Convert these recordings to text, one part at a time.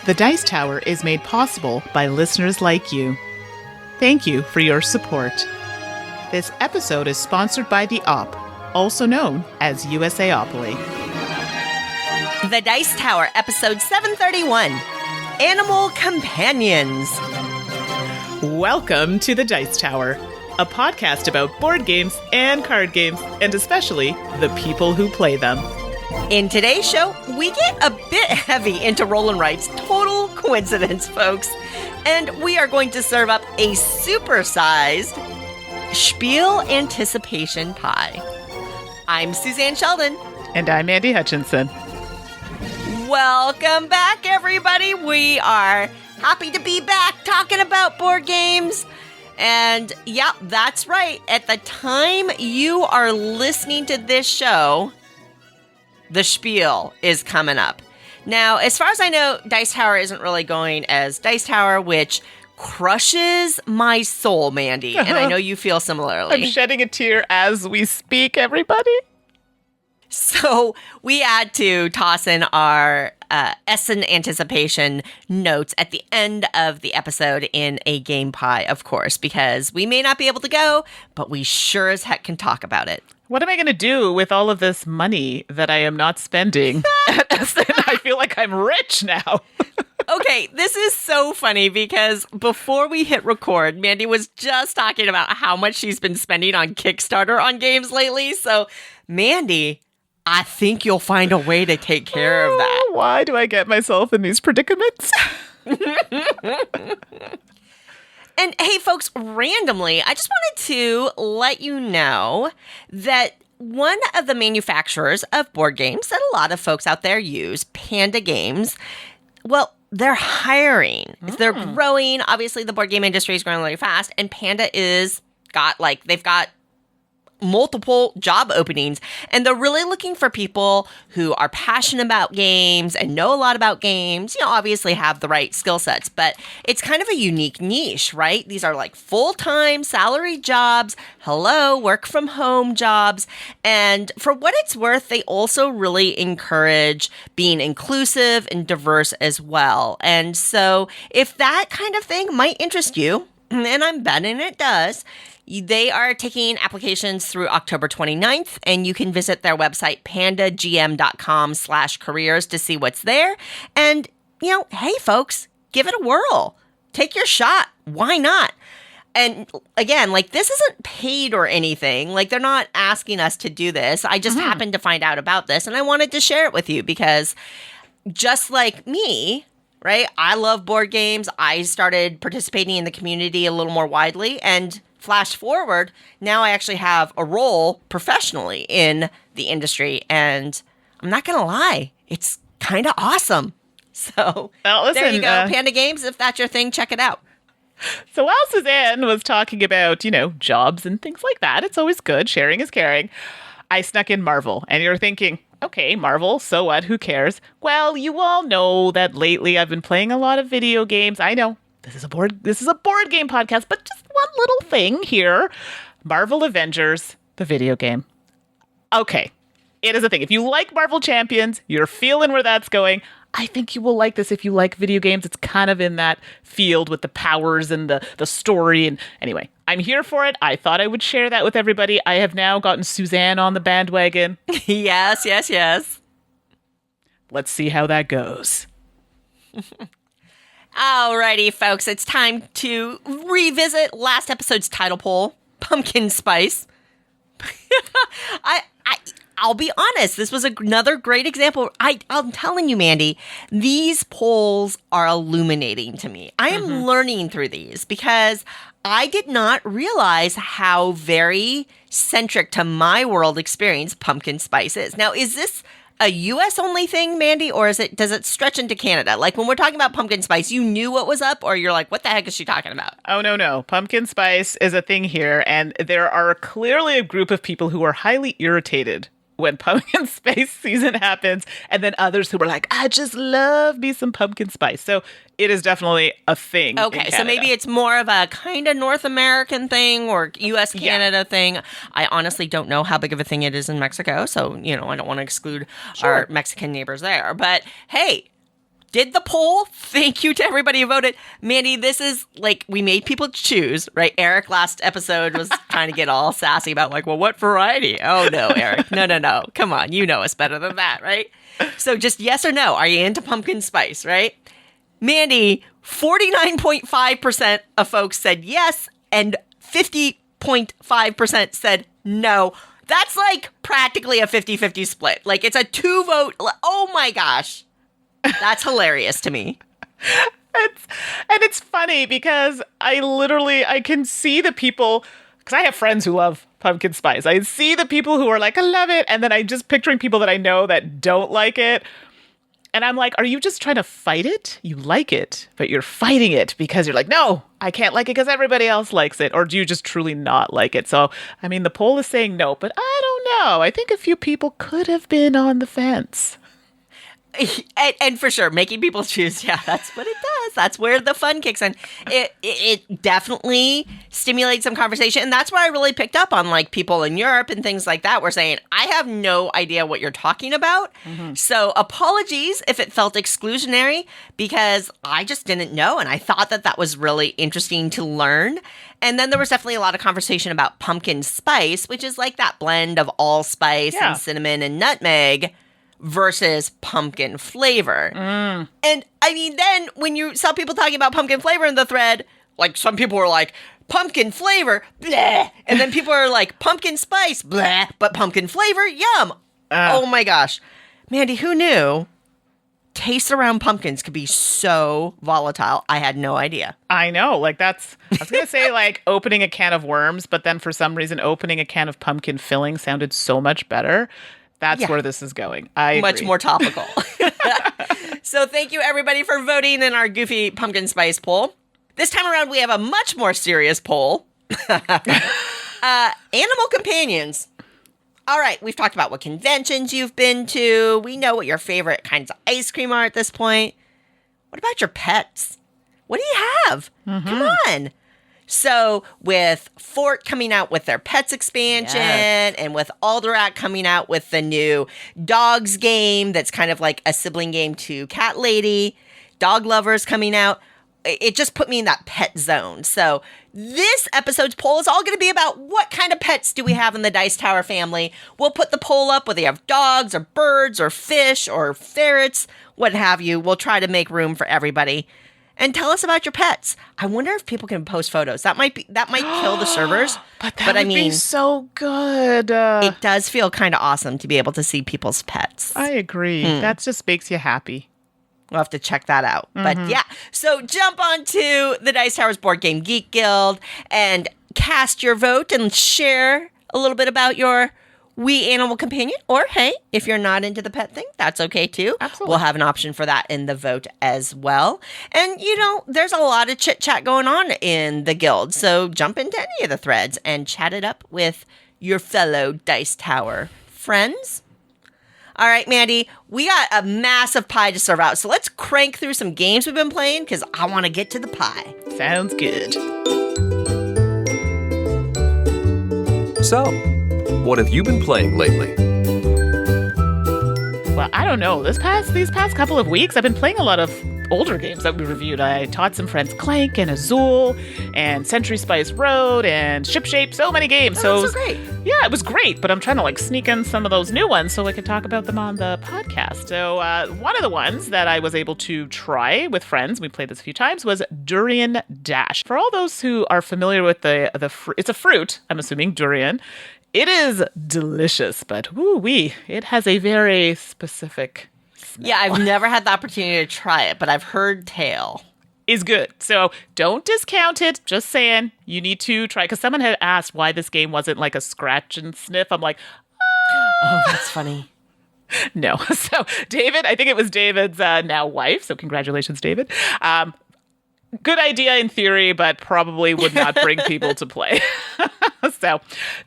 The Dice Tower is made possible by listeners like you. Thank you for your support. This episode is sponsored by TheOp, also known as USAopoly. The Dice Tower, episode 731, Animal Companions. Welcome to The Dice Tower, a podcast about board games and card games, and especially the people who play them. In today's show, we get a bit heavy into roll and writes. Total coincidence, folks. And we are going to serve up a supersized Spiel Anticipation Pie. I'm Suzanne Sheldon. And I'm Mandi Hutchinson. Welcome back, everybody. We are happy to be back talking about board games. And yeah, that's right. At the time you are listening to this show, the Spiel is coming up. Now, as far as I know, Dice Tower isn't really going as Dice Tower, which crushes my soul, Mandi. And I know you feel similarly. I'm shedding a tear as we speak, everybody. So we had to toss in our Essen anticipation notes at the end of the episode in a game pie, of course, because we may not be able to go, but we sure as heck can talk about it. What am I going to do with all of this money that I am not spending at Essen? I feel like I'm rich now. Okay, this is so funny because before we hit record, Mandi was just talking about how much she's been spending on Kickstarter on games lately. So, Mandi, I think you'll find a way to take care of that. Why do I get myself in these predicaments? And hey, folks, randomly, I just wanted to let you know that one of the manufacturers of board games that a lot of folks out there use, Panda Games, well, they're hiring. They're growing. Obviously, the board game industry is growing really fast, and Panda they've got multiple job openings, and they're really looking for people who are passionate about games and know a lot about games, obviously have the right skill sets, but it's kind of a unique niche, right? These are like full-time salary jobs, work from home jobs, and for what it's worth, they also really encourage being inclusive and diverse as well. And so if that kind of thing might interest you, and I'm betting it does, they are taking applications through October 29th, and you can visit their website, pandagm.com/careers, to see what's there. And, hey, folks, give it a whirl. Take your shot. Why not? And again, this isn't paid or anything. They're not asking us to do this. I just happened to find out about this, and I wanted to share it with you because just like me, right, I love board games. I started participating in the community a little more widely, and flash forward, now I actually have a role professionally in the industry, and I'm not going to lie, it's kind of awesome. So there you go, Panda Games. If that's your thing, check it out. So while Suzanne was talking about, jobs and things like that, it's always good. Sharing is caring. I snuck in Marvel, and you're thinking, okay, Marvel, so what? Who cares? Well, you all know that lately I've been playing a lot of video games. I know. This is a board game podcast, but just one little thing here. Marvel Avengers, the video game. Okay, it is a thing. If you like Marvel Champions, you're feeling where that's going. I think you will like this if you like video games. It's kind of in that field with the powers and the story. And anyway, I'm here for it. I thought I would share that with everybody. I have now gotten Suzanne on the bandwagon. Yes. Let's see how that goes. Alrighty, folks, it's time to revisit last episode's title poll, Pumpkin Spice. I'll be honest, this was another great example. I'm telling you, Mandi, these polls are illuminating to me. I am learning through these because I did not realize how very centric to my world experience Pumpkin Spice is. Now, is this a U.S. only thing, Mandi, or does it stretch into Canada? When we're talking about pumpkin spice, you knew what was up, or you're like, what the heck is she talking about? Oh, no. Pumpkin spice is a thing here, and there are clearly a group of people who are highly irritated when pumpkin spice season happens, and then others who were like, I just love me some pumpkin spice. So it is definitely a thing. Okay, so maybe it's more of a kind of North American thing or U.S.-Canada thing. I honestly don't know how big of a thing it is in Mexico, so, I don't want to exclude our Mexican neighbors there. But, hey, did the poll. Thank you to everybody who voted. Mandi, this is like, we made people choose, right? Eric last episode was trying to get all sassy about like, well, what variety? Oh, no, Eric. No. Come on. You know us better than that, right? So just yes or no. Are you into pumpkin spice, right? Mandi, 49.5% of folks said yes, and 50.5% said no. That's like practically a 50-50 split. Like, it's a 2-vote. Oh my gosh. That's hilarious to me. It's funny because I can see the people, because I have friends who love pumpkin spice. I see the people who are like, I love it. And then I'm just picturing people that I know that don't like it. And I'm like, are you just trying to fight it? You like it, but you're fighting it because you're like, no, I can't like it because everybody else likes it. Or do you just truly not like it? So, I mean, the poll is saying no, but I don't know. I think a few people could have been on the fence. And for sure, making people choose, yeah, that's what it does. That's where the fun kicks in. It definitely stimulates some conversation. And that's where I really picked up on like people in Europe and things like that were saying, I have no idea what you're talking about. Mm-hmm. So apologies if it felt exclusionary because I just didn't know. And I thought that was really interesting to learn. And then there was definitely a lot of conversation about pumpkin spice, which is like that blend of allspice and cinnamon and nutmeg versus pumpkin flavor. And I mean, then when you saw people talking about pumpkin flavor in the thread, like some people were like, pumpkin flavor, bleh. And then people are like, pumpkin spice, bleh, but pumpkin flavor, yum. Oh my gosh. Mandi, who knew taste around pumpkins could be so volatile? I had no idea. I know. Like I was going to say like opening a can of worms, but then for some reason opening a can of pumpkin filling sounded so much better. That's where this is going. Much more topical. So thank you, everybody, for voting in our goofy pumpkin spice poll. This time around, we have a much more serious poll. Animal companions. All right, we've talked about what conventions you've been to. We know what your favorite kinds of ice cream are at this point. What about your pets? What do you have? Mm-hmm. Come on. So with Fort coming out with their Pets expansion and with Alderac coming out with the new Dogs game that's kind of like a sibling game to Cat Lady, Dog Lovers coming out, it just put me in that pet zone. So this episode's poll is all going to be about what kind of pets do we have in the Dice Tower family. We'll put the poll up whether you have dogs or birds or fish or ferrets, what have you. We'll try to make room for everybody. And tell us about your pets. I wonder if people can post photos. That might kill the servers. But that would be so good. It does feel kind of awesome to be able to see people's pets. I agree. That just makes you happy. We'll have to check that out. But yeah, so jump onto the Dice Towers Board Game Geek Guild and cast your vote and share a little bit about your wee animal companion. Or, hey, if you're not into the pet thing, that's okay too. Absolutely. We'll have an option for that in the vote as well. And, you know, there's a lot of chit-chat going on in the guild. So jump into any of the threads and chat it up with your fellow Dice Tower friends. All right, Mandi, we got a massive pie to serve out. So let's crank through some games we've been playing because I want to get to the pie. Sounds good. So, what have you been playing lately? Well, I don't know. These past couple of weeks, I've been playing a lot of older games that we reviewed. I taught some friends Clank and Azul and Century Spice Road and Shipshape. So many games. Oh, that's so great. Yeah, it was great. But I'm trying to like sneak in some of those new ones so I could talk about them on the podcast. So one of the ones that I was able to try with friends, we played this a few times, was Durian Dash. For all those who are familiar with it's a fruit, I'm assuming, durian. It is delicious, but woo-wee, it has a very specific smell. Yeah, I've never had the opportunity to try it, but I've heard tale. Is good. So don't discount it. Just saying, you need to try. Because someone had asked why this game wasn't like a scratch and sniff. I'm like, oh, that's funny. No. So David, I think it was David's now wife. So congratulations, David. Good idea in theory, but probably would not bring people to play. So,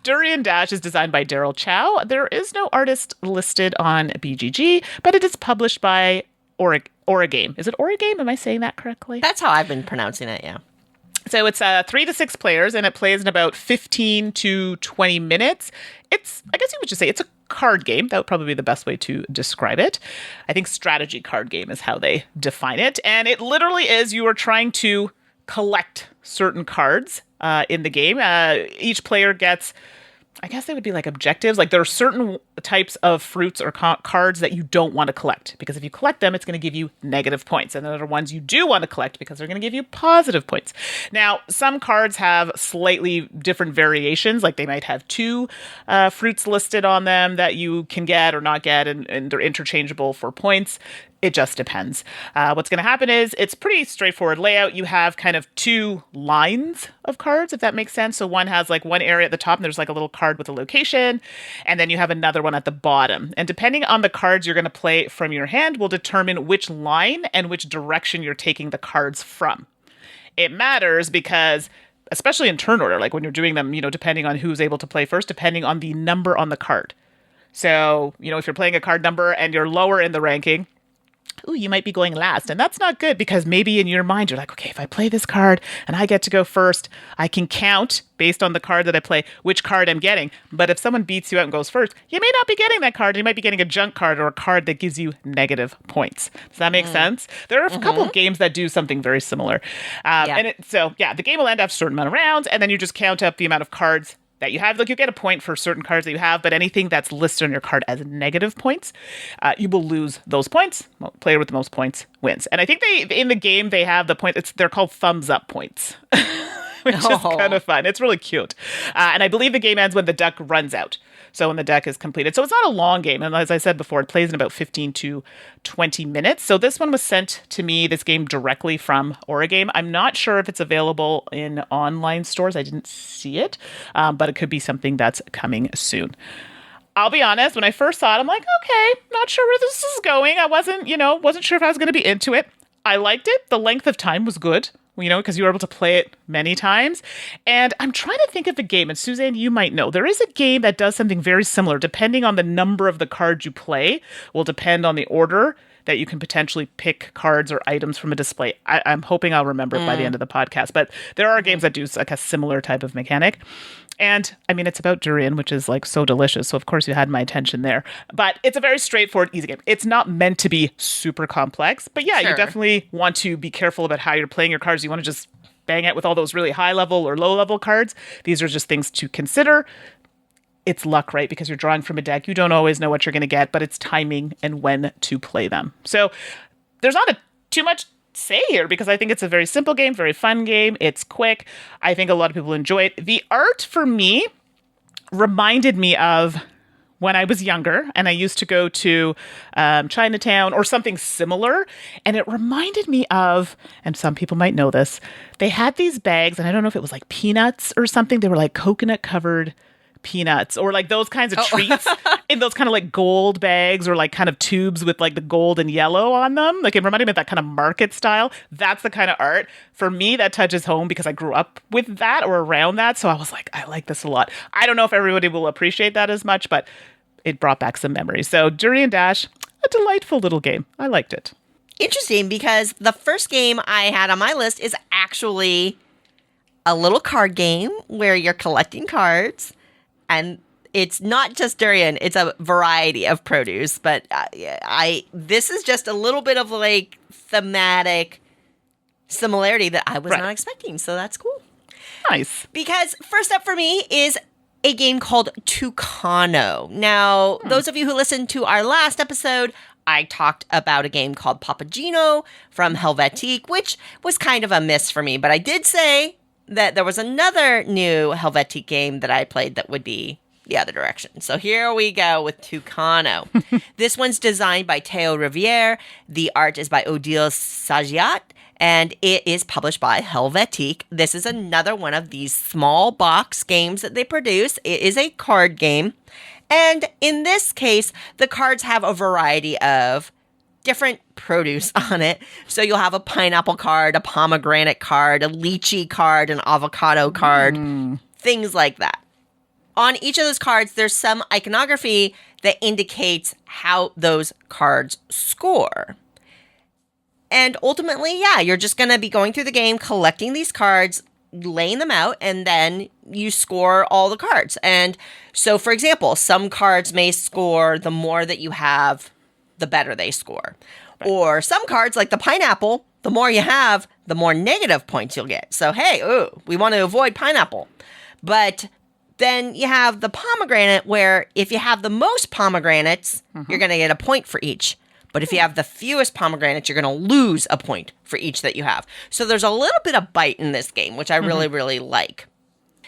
Durian Dash is designed by Daryl Chow. There is no artist listed on BGG, but it is published by Origame. Is it Origame? Am I saying that correctly? That's how I've been pronouncing it, yeah. So it's 3 to 6 players, and it plays in about 15 to 20 minutes. I guess you would just say it's a card game. That would probably be the best way to describe it. I think strategy card game is how they define it. And it literally is you are trying to collect certain cards in the game. Each player gets, I guess they would be like objectives. Like there are certain types of fruits or cards that you don't want to collect, because if you collect them, it's going to give you negative points. And there are ones you do want to collect because they're going to give you positive points. Now, some cards have slightly different variations. Like they might have 2 fruits listed on them that you can get or not get, and they're interchangeable for points. It just depends. What's going to happen is it's pretty straightforward layout. You have kind of 2 lines of cards, if that makes sense. So one has like one area at the top and there's like a little card with a location. And then you have another one at the bottom. And depending on the cards you're going to play from your hand will determine which line and which direction you're taking the cards from. It matters because, especially in turn order, like when you're doing them, depending on who's able to play first, depending on the number on the card. So, if you're playing a card number and you're lower in the ranking, you might be going last. And that's not good, because maybe in your mind, you're like, okay, if I play this card and I get to go first, I can count based on the card that I play, which card I'm getting. But if someone beats you out and goes first, you may not be getting that card. You might be getting a junk card or a card that gives you negative points. Does that make sense? There are a couple of games that do something very similar. The game will end after a certain amount of rounds, and then you just count up the amount of cards that you have. Like, you get a point for certain cards that you have, but anything that's listed on your card as negative points, you will lose those points. Player with the most points wins. And I think in the game they have the point. They're called thumbs up points, which is kind of fun. It's really cute. And I believe the game ends when the deck runs out. So when the deck is completed. So it's not a long game. And as I said before, it plays in about 15 to 20 minutes. So this one was sent to me, this game, directly from Origame. I'm not sure if it's available in online stores. I didn't see it, but it could be something that's coming soon. I'll be honest, when I first saw it, I'm like, okay, not sure where this is going. I wasn't sure if I was going to be into it. I liked it. The length of time was good, because you were able to play it many times. And I'm trying to think of a game, and Suzanne, you might know. There is a game that does something very similar. Depending on the number of the cards you play will depend on the order that you can potentially pick cards or items from a display. I'm hoping I'll remember it by the end of the podcast. But there are games that do like a similar type of mechanic. And I mean, it's about durian, which is like so delicious. So of course you had my attention there. But it's a very straightforward, easy game. It's not meant to be super complex. But yeah, you definitely want to be careful about how you're playing your cards. You want to just bang it with all those really high level or low level cards. These are just things to consider. It's luck, right? Because you're drawing from a deck. You don't always know what you're going to get, but it's timing and when to play them. So there's not too much say here, because I think it's a very simple game, very fun game. It's quick. I think a lot of people enjoy it. The art for me reminded me of when I was younger and I used to go to Chinatown or something similar. And it reminded me of, and some people might know this, they had these bags, and I don't know if it was like peanuts or something. They were like coconut covered peanuts or like those kinds of treats in those kind of like gold bags or like kind of tubes with like the gold and yellow on them. Like, it reminded me of that kind of market style. That's the kind of art for me that touches home, because I grew up with that or around that. So I was like, I like this a lot. I don't know if everybody will appreciate that as much, but it brought back some memories. So Durian Dash, a delightful little game. I liked it. Interesting, because the first game I had on my list is actually a little card game where you're collecting cards. And it's not just durian, it's a variety of produce. But this is just a little bit of like thematic similarity that I was not expecting. So that's cool. Nice. Because first up for me is a game called Tucano. Now, those of you who listened to our last episode, I talked about a game called Papageno from Helvetique, which was kind of a miss for me. But I did say that there was another new Helvetique game that I played that would be the other direction. So here we go with Tucano. This one's designed by Théo Rivière. The art is by Odile Sagiat, and it is published by Helvetique. This is another one of these small box games that they produce. It is a card game. And in this case, the cards have a variety of different produce on it. So you'll have a pineapple card, a pomegranate card, a lychee card, an avocado card, things like that. On each of those cards, there's some iconography that indicates how those cards score. And ultimately, you're just going to be going through the game, collecting these cards, laying them out, and then you score all the cards. And so, for example, some cards may score the more that you have, the better they score. Right. Or some cards, like the pineapple, the more you have, the more negative points you'll get. So, hey, we want to avoid pineapple. But then you have the pomegranate, where if you have the most pomegranates, you're going to get a point for each. But if you have the fewest pomegranates, you're going to lose a point for each that you have. So there's a little bit of bite in this game, which I really, really like.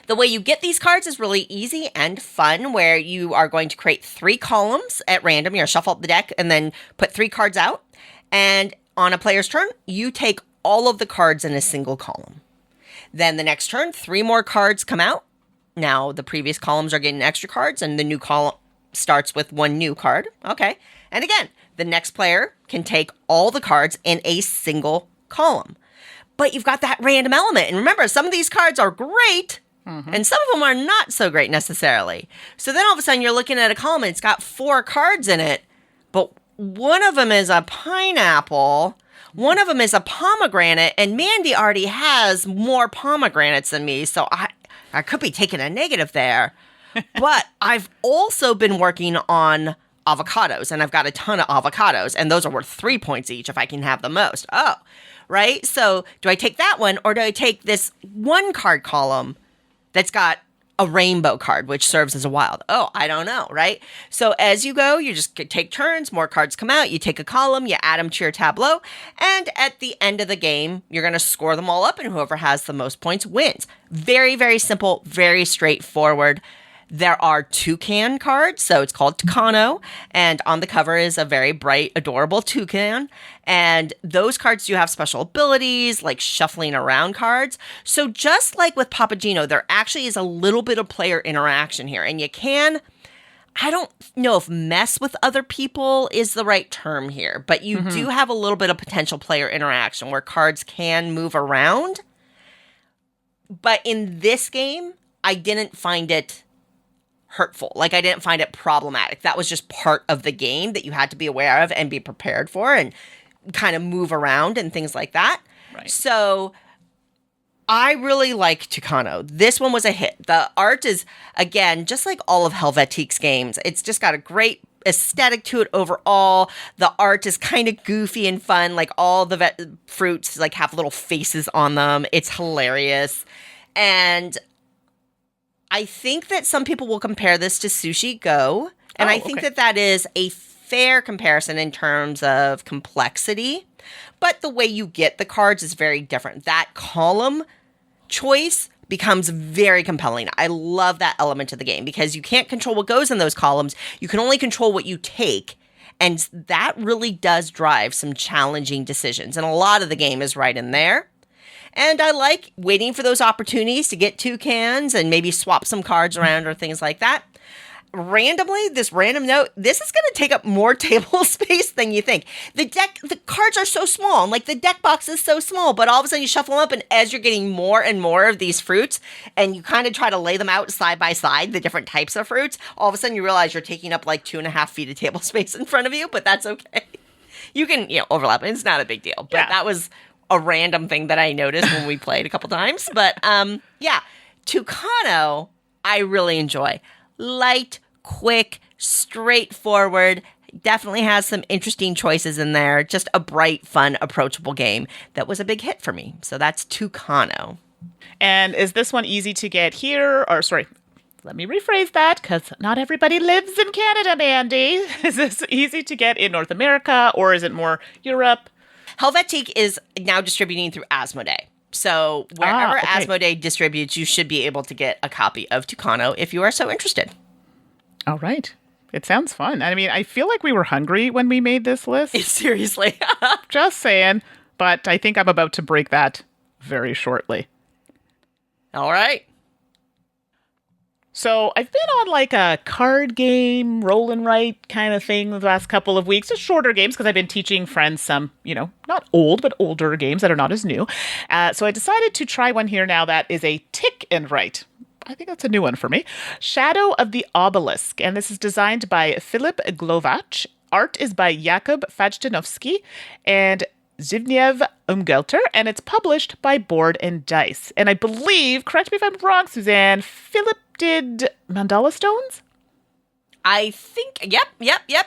The way you get these cards is really easy and fun, where you are going to create 3 columns at random. You're going to shuffle up the deck and then put 3 cards out. And on a player's turn, you take all of the cards in a single column. Then the next turn, 3 more cards come out. Now, the previous columns are getting extra cards, and the new column starts with 1 new card. Okay. And again, the next player can take all the cards in a single column. But you've got that random element. And remember, some of these cards are great, and some of them are not so great necessarily. So then all of a sudden, you're looking at a column, and it's got 4 cards in it, but one of them is a pineapple, one of them is a pomegranate, and Mandi already has more pomegranates than me, so I could be taking a negative there. But I've also been working on avocados, and I've got a ton of avocados, and those are worth 3 points each if I can have the most. Oh, right? So do I take that one, or do I take this 1 card column that's got a rainbow card, which serves as a wild? Oh, I don't know, right? So as you go, you just take turns, more cards come out, you take a column, you add them to your tableau, and at the end of the game, you're going to score them all up, and whoever has the most points wins. Very, very simple, very straightforward. There are Toucan cards, so it's called Tucano, and on the cover is a very bright, adorable toucan, and those cards do have special abilities, like shuffling around cards. So just like with Papageno, there actually is a little bit of player interaction here, and you can, I don't know if mess with other people is the right term here, but you do have a little bit of potential player interaction where cards can move around. But in this game, I didn't find it hurtful. Like, I didn't find it problematic. That was just part of the game that you had to be aware of and be prepared for and kind of move around and things like that. Right. So I really like Tucano. This one was a hit. The art is, again, just like all of Helvetique's games. It's just got a great aesthetic to it overall. The art is kind of goofy and fun. Like, all the fruits like have little faces on them. It's hilarious. And I think that some people will compare this to Sushi Go, and I think that is a fair comparison in terms of complexity, but the way you get the cards is very different. That column choice becomes very compelling. I love that element of the game because you can't control what goes in those columns. You can only control what you take, and that really does drive some challenging decisions, and a lot of the game is right in there. And I like waiting for those opportunities to get toucans and maybe swap some cards around or things like that. Randomly, this random note, this is going to take up more table space than you think. The cards are so small, and like the deck box is so small, but all of a sudden you shuffle them up, and as you're getting more and more of these fruits, and you kind of try to lay them out side by side, the different types of fruits, all of a sudden you realize you're taking up like 2.5 feet of table space in front of you, but that's okay. You can, overlap. It's not a big deal, but that was a random thing that I noticed when we played a couple times. But Tucano, I really enjoy. Light, quick, straightforward, definitely has some interesting choices in there. Just a bright, fun, approachable game that was a big hit for me. So that's Tucano. And is this one easy to get here? Or sorry, let me rephrase that, because not everybody lives in Canada, Mandi. Is this easy to get in North America, or is it more Europe? Helvetique is now distributing through Asmodee. So wherever Asmodee distributes, you should be able to get a copy of Tucano if you are so interested. All right. It sounds fun. I mean, I feel like we were hungry when we made this list. Seriously. Just saying. But I think I'm about to break that very shortly. All right. So I've been on like a card game, roll and write kind of thing the last couple of weeks. Just shorter games because I've been teaching friends some, not old, but older games that are not as new. So I decided to try one here now that is a tick and write. I think that's a new one for me. Shadow of the Obelisk. And this is designed by Filip Glowacz. Art is by Jakub Fajdanowski. And Zbigniew Umgelter, and it's published by Board and Dice. And I believe, correct me if I'm wrong, Suzanne, Philip did Mandala Stones? I think, yep,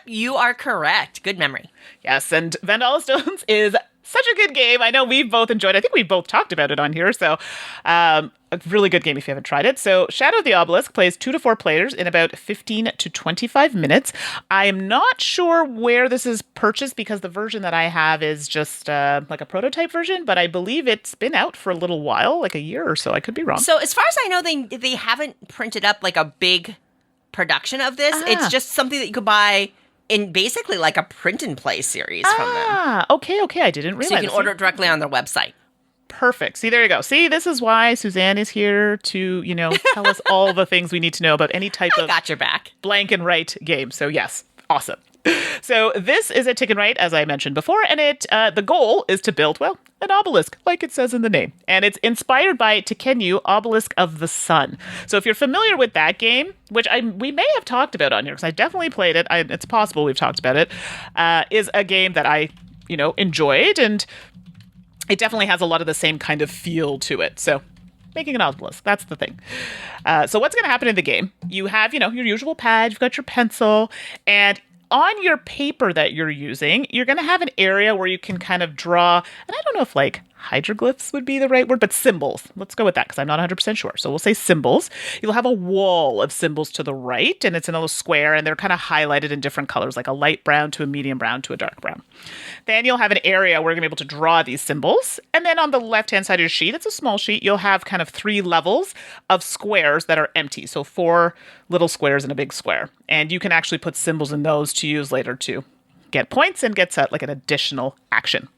you are correct. Good memory. Yes, and Mandala Stones is such a good game. I know we've both enjoyed it. I think we both talked about it on here, so a really good game if you haven't tried it. So Shadow of the Obelisk plays 2 to 4 players in about 15 to 25 minutes. I am not sure where this is purchased because the version that I have is just like a prototype version, but I believe it's been out for a little while, like a year or so. I could be wrong. So as far as I know, they haven't printed up like a big production of this. It's just something that you could buy in basically like a print and play series from them. Okay. I didn't realize. So you can order it directly on their website. Perfect. See, there you go. See, this is why Suzanne is here to, tell us all the things we need to know about any type of got your back. blank and write game. So yes, awesome. So this is a tick and write, as I mentioned before, and the goal is to build, an obelisk, like it says in the name. And it's inspired by Takano, Obelisk of the Sun. So if you're familiar with that game, which we may have talked about on here, because I definitely played it, it's possible we've talked about it, is a game that I, enjoyed, and it definitely has a lot of the same kind of feel to it. So making an obelisk, that's the thing. So what's going to happen in the game? You have, your usual pad, you've got your pencil, and on your paper that you're using, you're going to have an area where you can kind of draw, and I don't know if like hieroglyphs would be the right word, but symbols. Let's go with that because I'm not 100% sure. So we'll say symbols. You'll have a wall of symbols to the right, and it's in a little square, and they're kind of highlighted in different colors, like a light brown to a medium brown to a dark brown. Then you'll have an area where you're going to be able to draw these symbols. And then on the left-hand side of your sheet, it's a small sheet, you'll have kind of 3 levels of squares that are empty. So 4 little squares and a big square. And you can actually put symbols in those to use later to get points and get set like an additional action.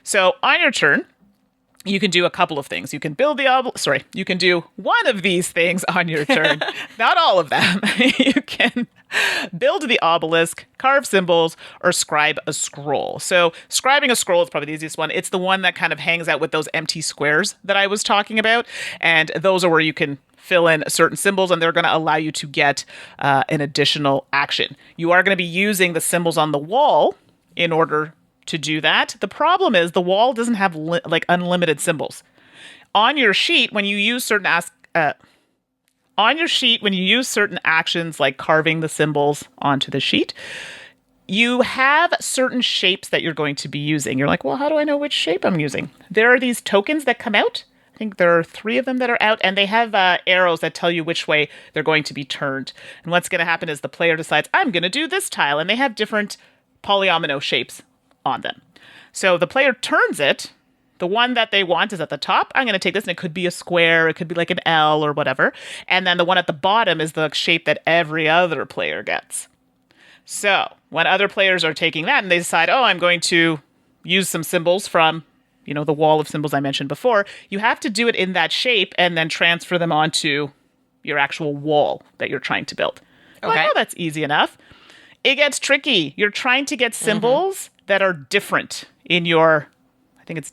So on your turn, you can do a couple of things. You can build you can do one of these things on your turn. Not all of them. You can build the obelisk, carve symbols, or scribe a scroll. So scribing a scroll is probably the easiest one. It's the one that kind of hangs out with those empty squares that I was talking about. And those are where you can fill in certain symbols, and they're going to allow you to get an additional action. You are going to be using the symbols on the wall in order to do that. The problem is the wall doesn't have unlimited symbols. On your sheet, when you use certain actions like carving the symbols onto the sheet, you have certain shapes that you're going to be using. You're like, well, how do I know which shape I'm using? There are these tokens that come out. I think there are 3 of them that are out, and they have arrows that tell you which way they're going to be turned. And what's going to happen is the player decides, I'm going to do this tile, and they have different polyomino shapes on them. So the player turns it. The one that they want is at the top. I'm going to take this, and it could be a square. It could be like an L or whatever. And then the one at the bottom is the shape that every other player gets. So when other players are taking that and they decide, I'm going to use some symbols from, the wall of symbols I mentioned before, you have to do it in that shape and then transfer them onto your actual wall that you're trying to build. Okay. Well, I know that's easy enough. It gets tricky. You're trying to get symbols that are different in your, this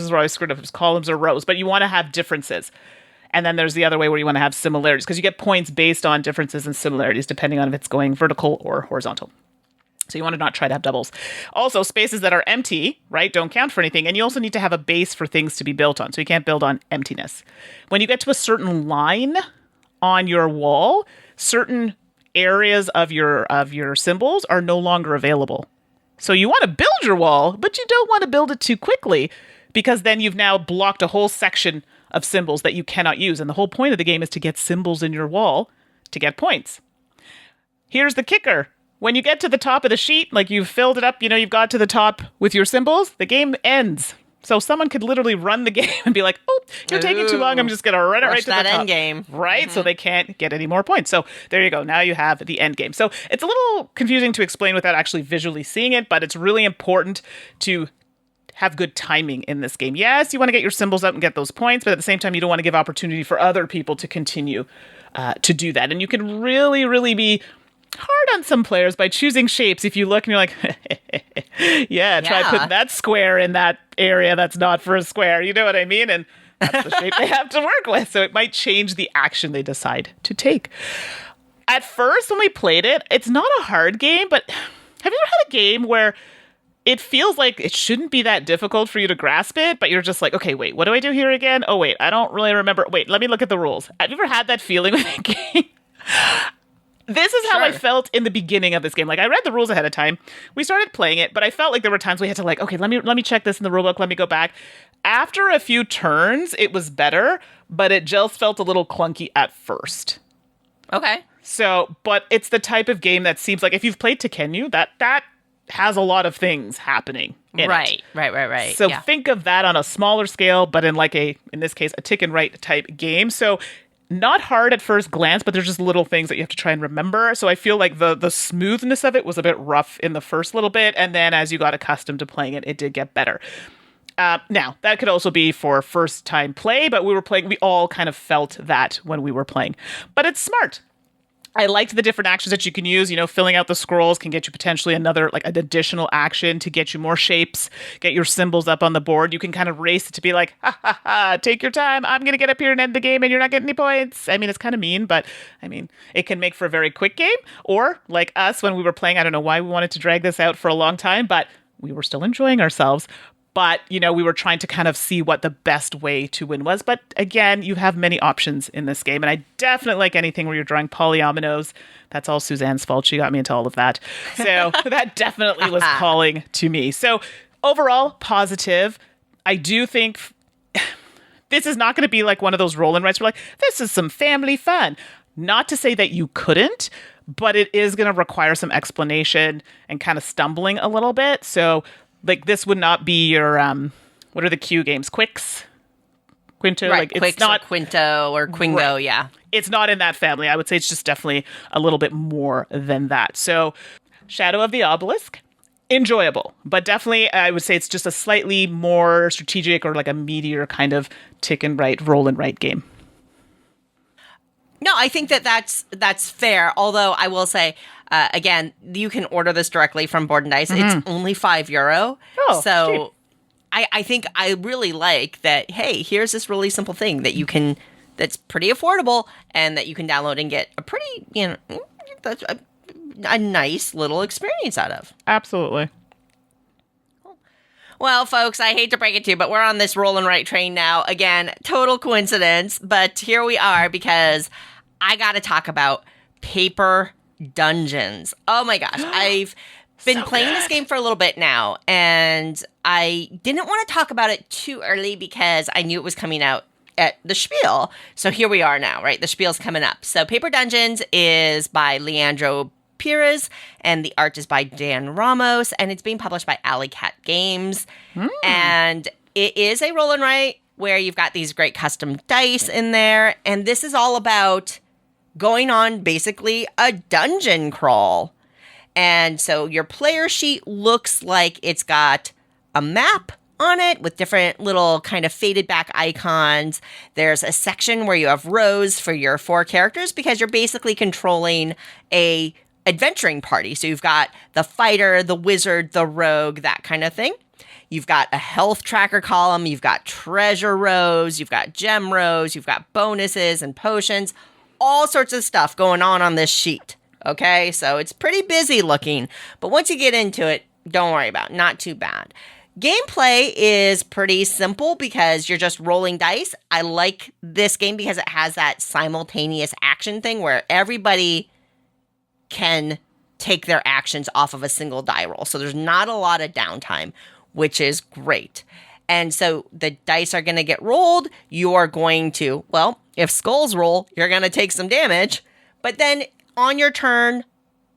is where I screwed up, it's columns or rows, but you want to have differences. And then there's the other way where you want to have similarities, because you get points based on differences and similarities, depending on if it's going vertical or horizontal. So you want to not try to have doubles. Also, spaces that are empty, right, don't count for anything. And you also need to have a base for things to be built on. So you can't build on emptiness. When you get to a certain line on your wall, certain areas of your symbols are no longer available. So you want to build your wall, but you don't want to build it too quickly, because then you've now blocked a whole section of symbols that you cannot use. And the whole point of the game is to get symbols in your wall to get points. Here's the kicker. When you get to the top of the sheet, like you've filled it up, you've got to the top with your symbols, the game ends. So someone could literally run the game and be like, you're taking too long. I'm just going to run it right to the top. That end game. Right? So they can't get any more points. So there you go. Now you have the end game. So it's a little confusing to explain without actually visually seeing it, but it's really important to have good timing in this game. Yes, you want to get your symbols up and get those points, but at the same time, you don't want to give opportunity for other people to continue to do that. And you can really, really be hard on some players by choosing shapes. If you look and you're like, try putting that square in that area that's not for a square. You know what I mean? And that's the shape they have to work with. So it might change the action they decide to take. At first, when we played it, it's not a hard game, but have you ever had a game where it feels like it shouldn't be that difficult for you to grasp it, but you're just like, okay, wait, what do I do here again? Oh, wait, I don't really remember. Wait, let me look at the rules. Have you ever had that feeling with a game? This is how I felt in the beginning of this game. Like, I read the rules ahead of time. We started playing it, but I felt like there were times we had to like, okay, let me check this in the rulebook. Let me go back. After a few turns, it was better, but it just felt a little clunky at first. Okay. So, but it's the type of game that seems like if you've played Takano, that has a lot of things happening in it. Right. So think of that on a smaller scale, but in like in this case, a tick and write type game. So not hard at first glance, but there's just little things that you have to try and remember. So I feel like the smoothness of it was a bit rough in the first little bit. And then as you got accustomed to playing it, it did get better. Now, that could also be for first time play, but we all kind of felt that when we were playing. But it's smart. I liked the different actions that you can use. You know, filling out the scrolls can get you potentially an additional action to get you more shapes, get your symbols up on the board. You can kind of race it to be like, take your time. I'm going to get up here and end the game and you're not getting any points. I mean, it's kind of mean, but I mean, it can make for a very quick game. Or like us when we were playing, I don't know why we wanted to drag this out for a long time, but we were still enjoying ourselves. But, you know, we were trying to kind of see what the best way to win was. But again, you have many options in this game. And I definitely like anything where you're drawing polyominoes. That's all Suzanne's fault. She got me into all of that. So that definitely was calling to me. So overall, positive. I do think this is not going to be like one of those roll and writes where like, this is some family fun. Not to say that you couldn't, but it is going to require some explanation and kind of stumbling a little bit. So like this would not be your what are the Q games? Quicks? Quinto? Right, like it's Quicks not or Quinto or Quingo, right. Yeah. It's not in that family. I would say it's just definitely a little bit more than that. So Shadow of the Obelisk, enjoyable, but definitely I would say it's just a slightly more strategic or like a meatier kind of tick and write, roll and write game. No, I think that's fair. Although I will say, again, you can order this directly from Board and Dice. Mm-hmm. It's only €5. Oh, so I think I really like that. Hey, here's this really simple thing that you can, that's pretty affordable and that you can download and get a pretty, a nice little experience out of. Absolutely. Well, folks, I hate to break it to you, but we're on this roll and write train now. Again, total coincidence, but here we are because I got to talk about Paper Dungeons. Oh my gosh, I've been playing this game for a little bit now, and I didn't want to talk about it too early because I knew it was coming out at the Spiel. So here we are now, right? The Spiel's coming up. So Paper Dungeons is by Leandro Pires, and the art is by Dan Ramos, and it's being published by Alley Cat Games. And it is a roll and write where you've got these great custom dice in there, and this is all about going on basically a dungeon crawl. And so your player sheet looks like it's got a map on it with different little kind of faded back icons. There's a section where you have rows for your 4 characters because you're basically controlling a adventuring party. So you've got the fighter, the wizard, the rogue, that kind of thing. You've got a health tracker column, you've got treasure rows, you've got gem rows, you've got bonuses and potions, all sorts of stuff going on this sheet. Okay, so it's pretty busy looking, but once you get into it, don't worry about it, not too bad. Gameplay is pretty simple because you're just rolling dice. I like this game because it has that simultaneous action thing where everybody can take their actions off of a single die roll. So there's not a lot of downtime, which is great. And so the dice are going to get rolled. You are going to, well, if skulls roll, you're going to take some damage. But then on your turn,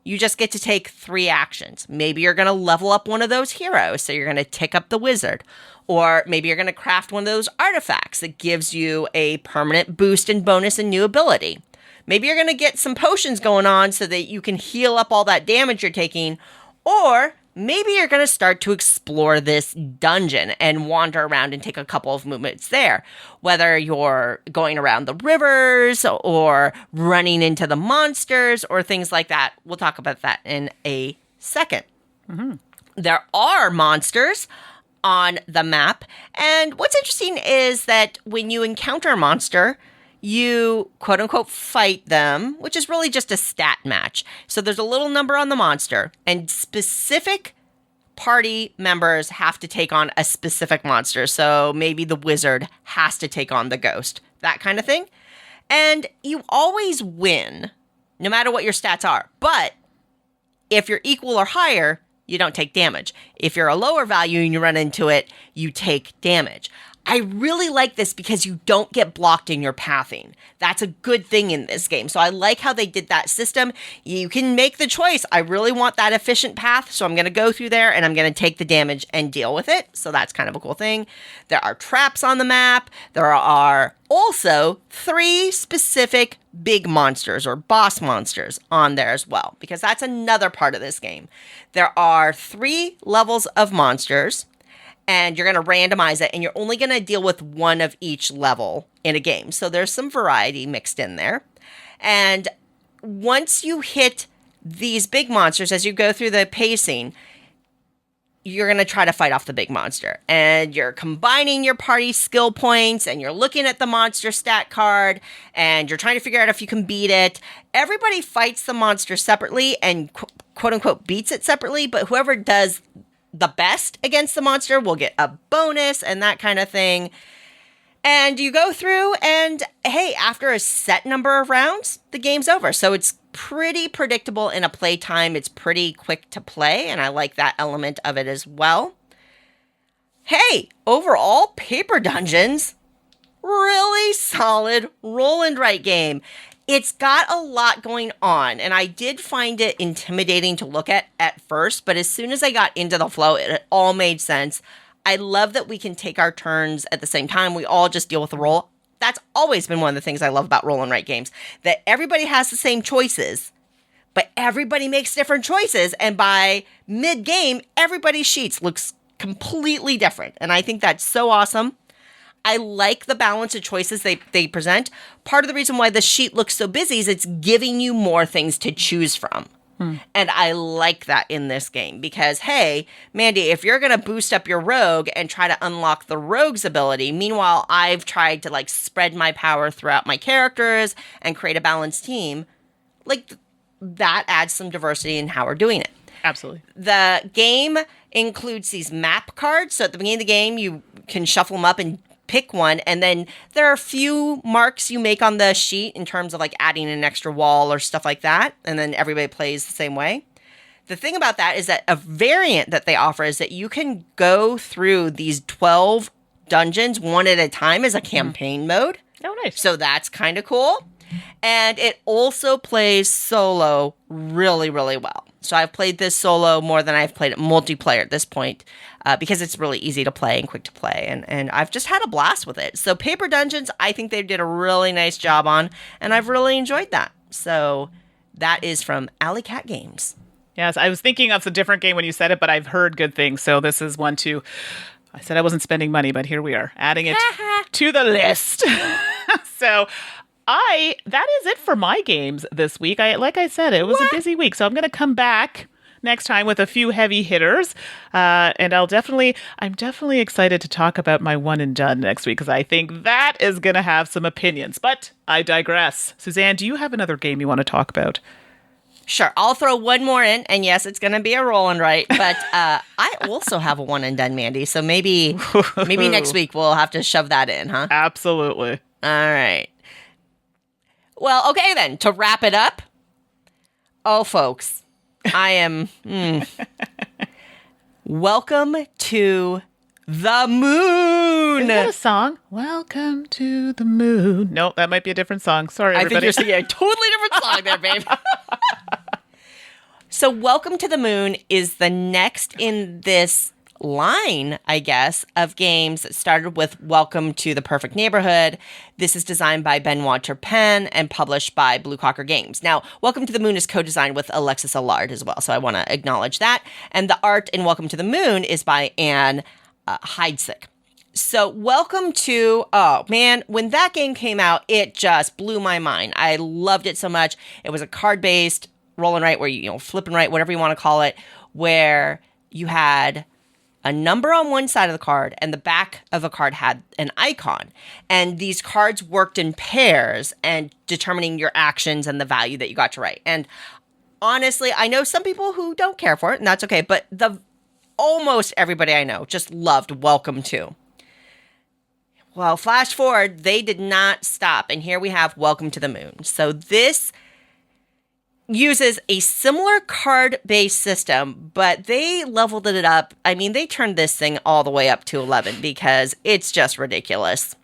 you just get to take 3 actions. Maybe you're going to level up one of those heroes. So you're going to tick up the wizard. Or maybe you're going to craft one of those artifacts that gives you a permanent boost and bonus and new ability. Maybe you're going to get some potions going on so that you can heal up all that damage you're taking. Or maybe you're going to start to explore this dungeon and wander around and take a couple of movements there. Whether you're going around the rivers or running into the monsters or things like that. We'll talk about that in a second. Mm-hmm. There are monsters on the map. And what's interesting is that when you encounter a monster, you quote unquote fight them, which is really just a stat match. So there's a little number on the monster and specific party members have to take on a specific monster. So maybe the wizard has to take on the ghost, that kind of thing. And you always win, no matter what your stats are. But if you're equal or higher, you don't take damage. If you're a lower value and you run into it, you take damage. I really like this because you don't get blocked in your pathing. That's a good thing in this game. So I like how they did that system. You can make the choice. I really want that efficient path, so I'm going to go through there and I'm going to take the damage and deal with it. So that's kind of a cool thing. There are traps on the map. There are also 3 specific big monsters or boss monsters on there as well, because that's another part of this game. There are 3 levels of monsters, and you're going to randomize it, and you're only going to deal with one of each level in a game. So there's some variety mixed in there. And once you hit these big monsters, as you go through the pacing, you're going to try to fight off the big monster. And you're combining your party skill points, and you're looking at the monster stat card, and you're trying to figure out if you can beat it. Everybody fights the monster separately and quote-unquote beats it separately, but whoever does the best against the monster will get a bonus and that kind of thing. And you go through and, hey, after a set number of rounds, the game's over. So it's pretty predictable in a playtime. It's pretty quick to play, and I like that element of it as well. Hey, overall, Paper Dungeons, really solid roll and write game. It's got a lot going on, and I did find it intimidating to look at first, but as soon as I got into the flow, it all made sense. I love that we can take our turns at the same time. We all just deal with the roll. That's always been one of the things I love about roll and write games, that everybody has the same choices, but everybody makes different choices, and by mid-game, everybody's sheets looks completely different, and I think that's so awesome. I like the balance of choices they present. Part of the reason why the sheet looks so busy is it's giving you more things to choose from. And I like that in this game because, hey, Mandi, if you're going to boost up your rogue and try to unlock the rogue's ability, meanwhile, I've tried to spread my power throughout my characters and create a balanced team, that adds some diversity in how we're doing it. Absolutely. The game includes these map cards. So at the beginning of the game, you can shuffle them up and pick one, and then there are a few marks you make on the sheet in terms of adding an extra wall or stuff like that, and then everybody plays the same way. The thing about that is that a variant that they offer is that you can go through these 12 dungeons one at a time as a campaign mode. Oh, nice. So that's kind of cool. And it also plays solo really, really well. So I've played this solo more than I've played it multiplayer at this point because it's really easy to play and quick to play. And I've just had a blast with it. So Paper Dungeons, I think they did a really nice job on, and I've really enjoyed that. So that is from Alley Cat Games. Yes, I was thinking of a different game when you said it, but I've heard good things. So this is one too. I said I wasn't spending money, but here we are, adding it to the list. So that is it for my games this week. Like I said, it was a busy week, so I'm going to come back next time with a few heavy hitters, and I'm definitely excited to talk about my one and done next week because I think that is going to have some opinions. But I digress. Suzanne, do you have another game you want to talk about? Sure, I'll throw one more in, and yes, it's going to be a roll and write, but I also have a one and done, Mandi, so maybe next week we'll have to shove that in, huh? Absolutely. All right. Well, okay then, to wrap it up, folks, I am, welcome to the moon. Is that a song? Welcome to the moon. No, that might be a different song. Sorry, everybody. I think you're singing a totally different song there, babe. So Welcome to the Moon is the next in this line, I guess, of games that started with Welcome to the Perfect Neighborhood. This is designed by Benoit Turpin and published by Blue Cocker Games. Now, Welcome to the Moon is co-designed with Alexis Allard as well, so I want to acknowledge that. And the art in Welcome to the Moon is by Anne Heidsick. So Welcome to, oh man, when that game came out, it just blew my mind. I loved it so much. It was a card-based roll and write where you flip and write, whatever you want to call it, where you had a number on one side of the card and the back of a card had an icon. And these cards worked in pairs and determining your actions and the value that you got to write. And honestly, I know some people who don't care for it, and that's okay, but the almost everybody I know just loved Welcome to. Well, flash forward, they did not stop. And here we have Welcome to the Moon. So this uses a similar card-based system, but they leveled it up. I mean, they turned this thing all the way up to 11 because it's just ridiculous.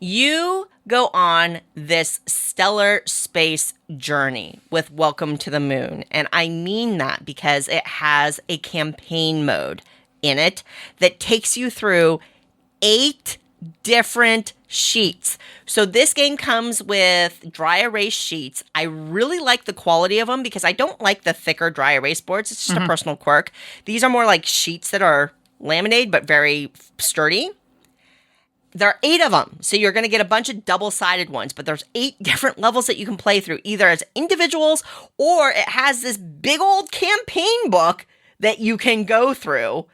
You go on this stellar space journey with Welcome to the Moon. And I mean that because it has a campaign mode in it that takes you through 8 different sheets. So this game comes with dry erase sheets. I really like the quality of them because I don't like the thicker dry erase boards. It's just a personal quirk. These are more like sheets that are laminated but very sturdy. There are 8 of them, so you're going to get a bunch of double-sided ones, but there's 8 different levels that you can play through, either as individuals or it has this big old campaign book that you can go through,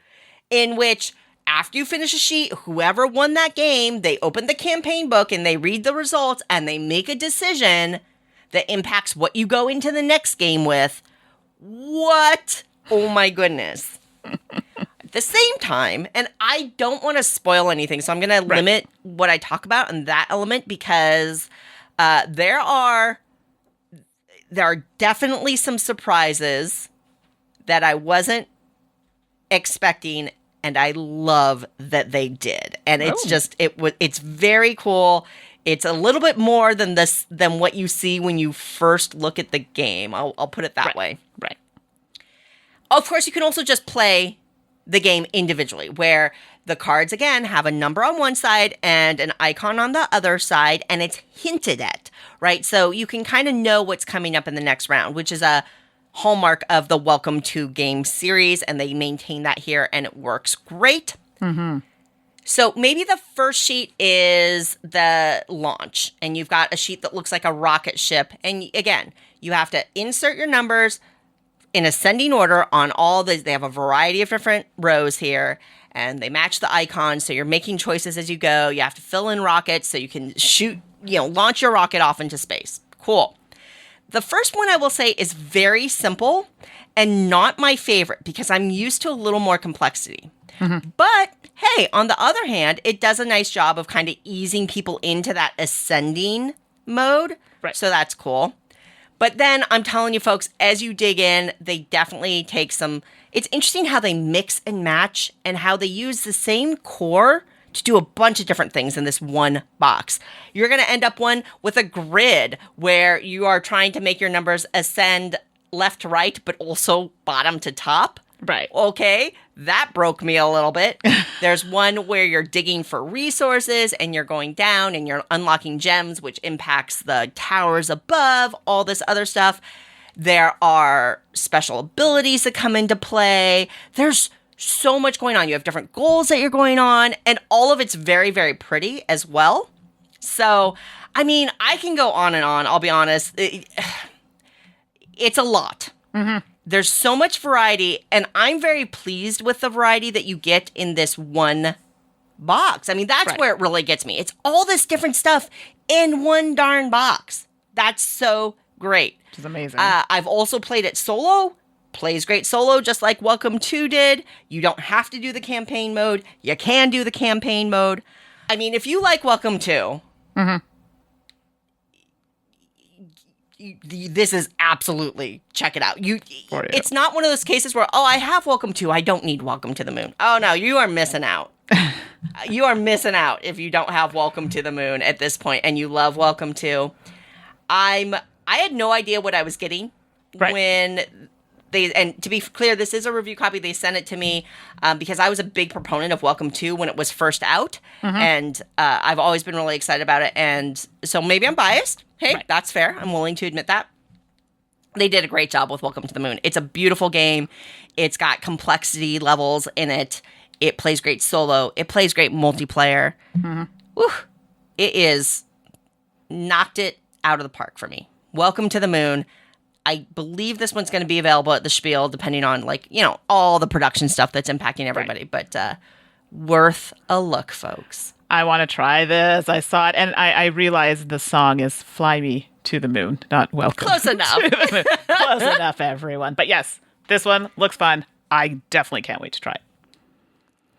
in which after you finish a sheet, whoever won that game, they open the campaign book and they read the results and they make a decision that impacts what you go into the next game with. What? Oh my goodness. At the same time, and I don't want to spoil anything, so I'm going to limit what I talk about in that element because there are definitely some surprises that I wasn't expecting, and I love that they did. And it's it's very cool. It's a little bit more than what you see when you first look at the game. I'll put it that way. Right. Of course, you can also just play the game individually, where the cards, again, have a number on one side and an icon on the other side, and it's hinted at, right? So you can kind of know what's coming up in the next round, which is a hallmark of the Welcome to Game series, and they maintain that here, and it works great. Mm-hmm. So maybe the first sheet is the launch, and you've got a sheet that looks like a rocket ship, and again, you have to insert your numbers in ascending order on all the, they have a variety of different rows here, and they match the icons, so you're making choices as you go. You have to fill in rockets so you can shoot, launch your rocket off into space. Cool. The first one I will say is very simple and not my favorite because I'm used to a little more complexity. Mm-hmm. But hey, on the other hand, it does a nice job of kind of easing people into that ascending mode. Right. So that's cool. But then I'm telling you folks, as you dig in, they definitely take some, it's interesting how they mix and match and how they use the same core to do a bunch of different things in this one box. You're going to end up with a grid where you are trying to make your numbers ascend left to right, but also bottom to top. Right. Okay, that broke me a little bit. There's one where you're digging for resources and you're going down and you're unlocking gems, which impacts the towers above, all this other stuff. There are special abilities that come into play. There's so much going on. You have different goals that you're going on, and all of it's very, very pretty as well. So, I mean, I can go on and on. I'll be honest. It's a lot. Mm-hmm. There's so much variety, and I'm very pleased with the variety that you get in this one box. I mean, that's where it really gets me. It's all this different stuff in one darn box. That's so great. Which is amazing. I've also played it solo. Plays great solo, just like Welcome to did. You don't have to do the campaign mode. You can do the campaign mode. I mean, if you like Welcome to, mm-hmm. This is absolutely, check it out. It's not one of those cases where, I have Welcome to, I don't need Welcome to the Moon. Oh no, you are missing out. You are missing out if you don't have Welcome to the Moon at this point and you love Welcome to. I had no idea what I was getting when and to be clear, this is a review copy. They sent it to me because I was a big proponent of Welcome to when it was first out. Mm-hmm. And I've always been really excited about it. And so maybe I'm biased. Hey, that's fair. I'm willing to admit that. They did a great job with Welcome to the Moon. It's a beautiful game. It's got complexity levels in it. It plays great solo. It plays great multiplayer. Mm-hmm. Whew. It is knocked it out of the park for me. Welcome to the Moon. I believe this one's going to be available at the Spiel, depending on, all the production stuff that's impacting everybody. Right. But worth a look, folks. I want to try this. I saw it, and I realized the song is Fly Me to the Moon, not Welcome. Close enough. To the Moon. Close enough, everyone. But yes, this one looks fun. I definitely can't wait to try it.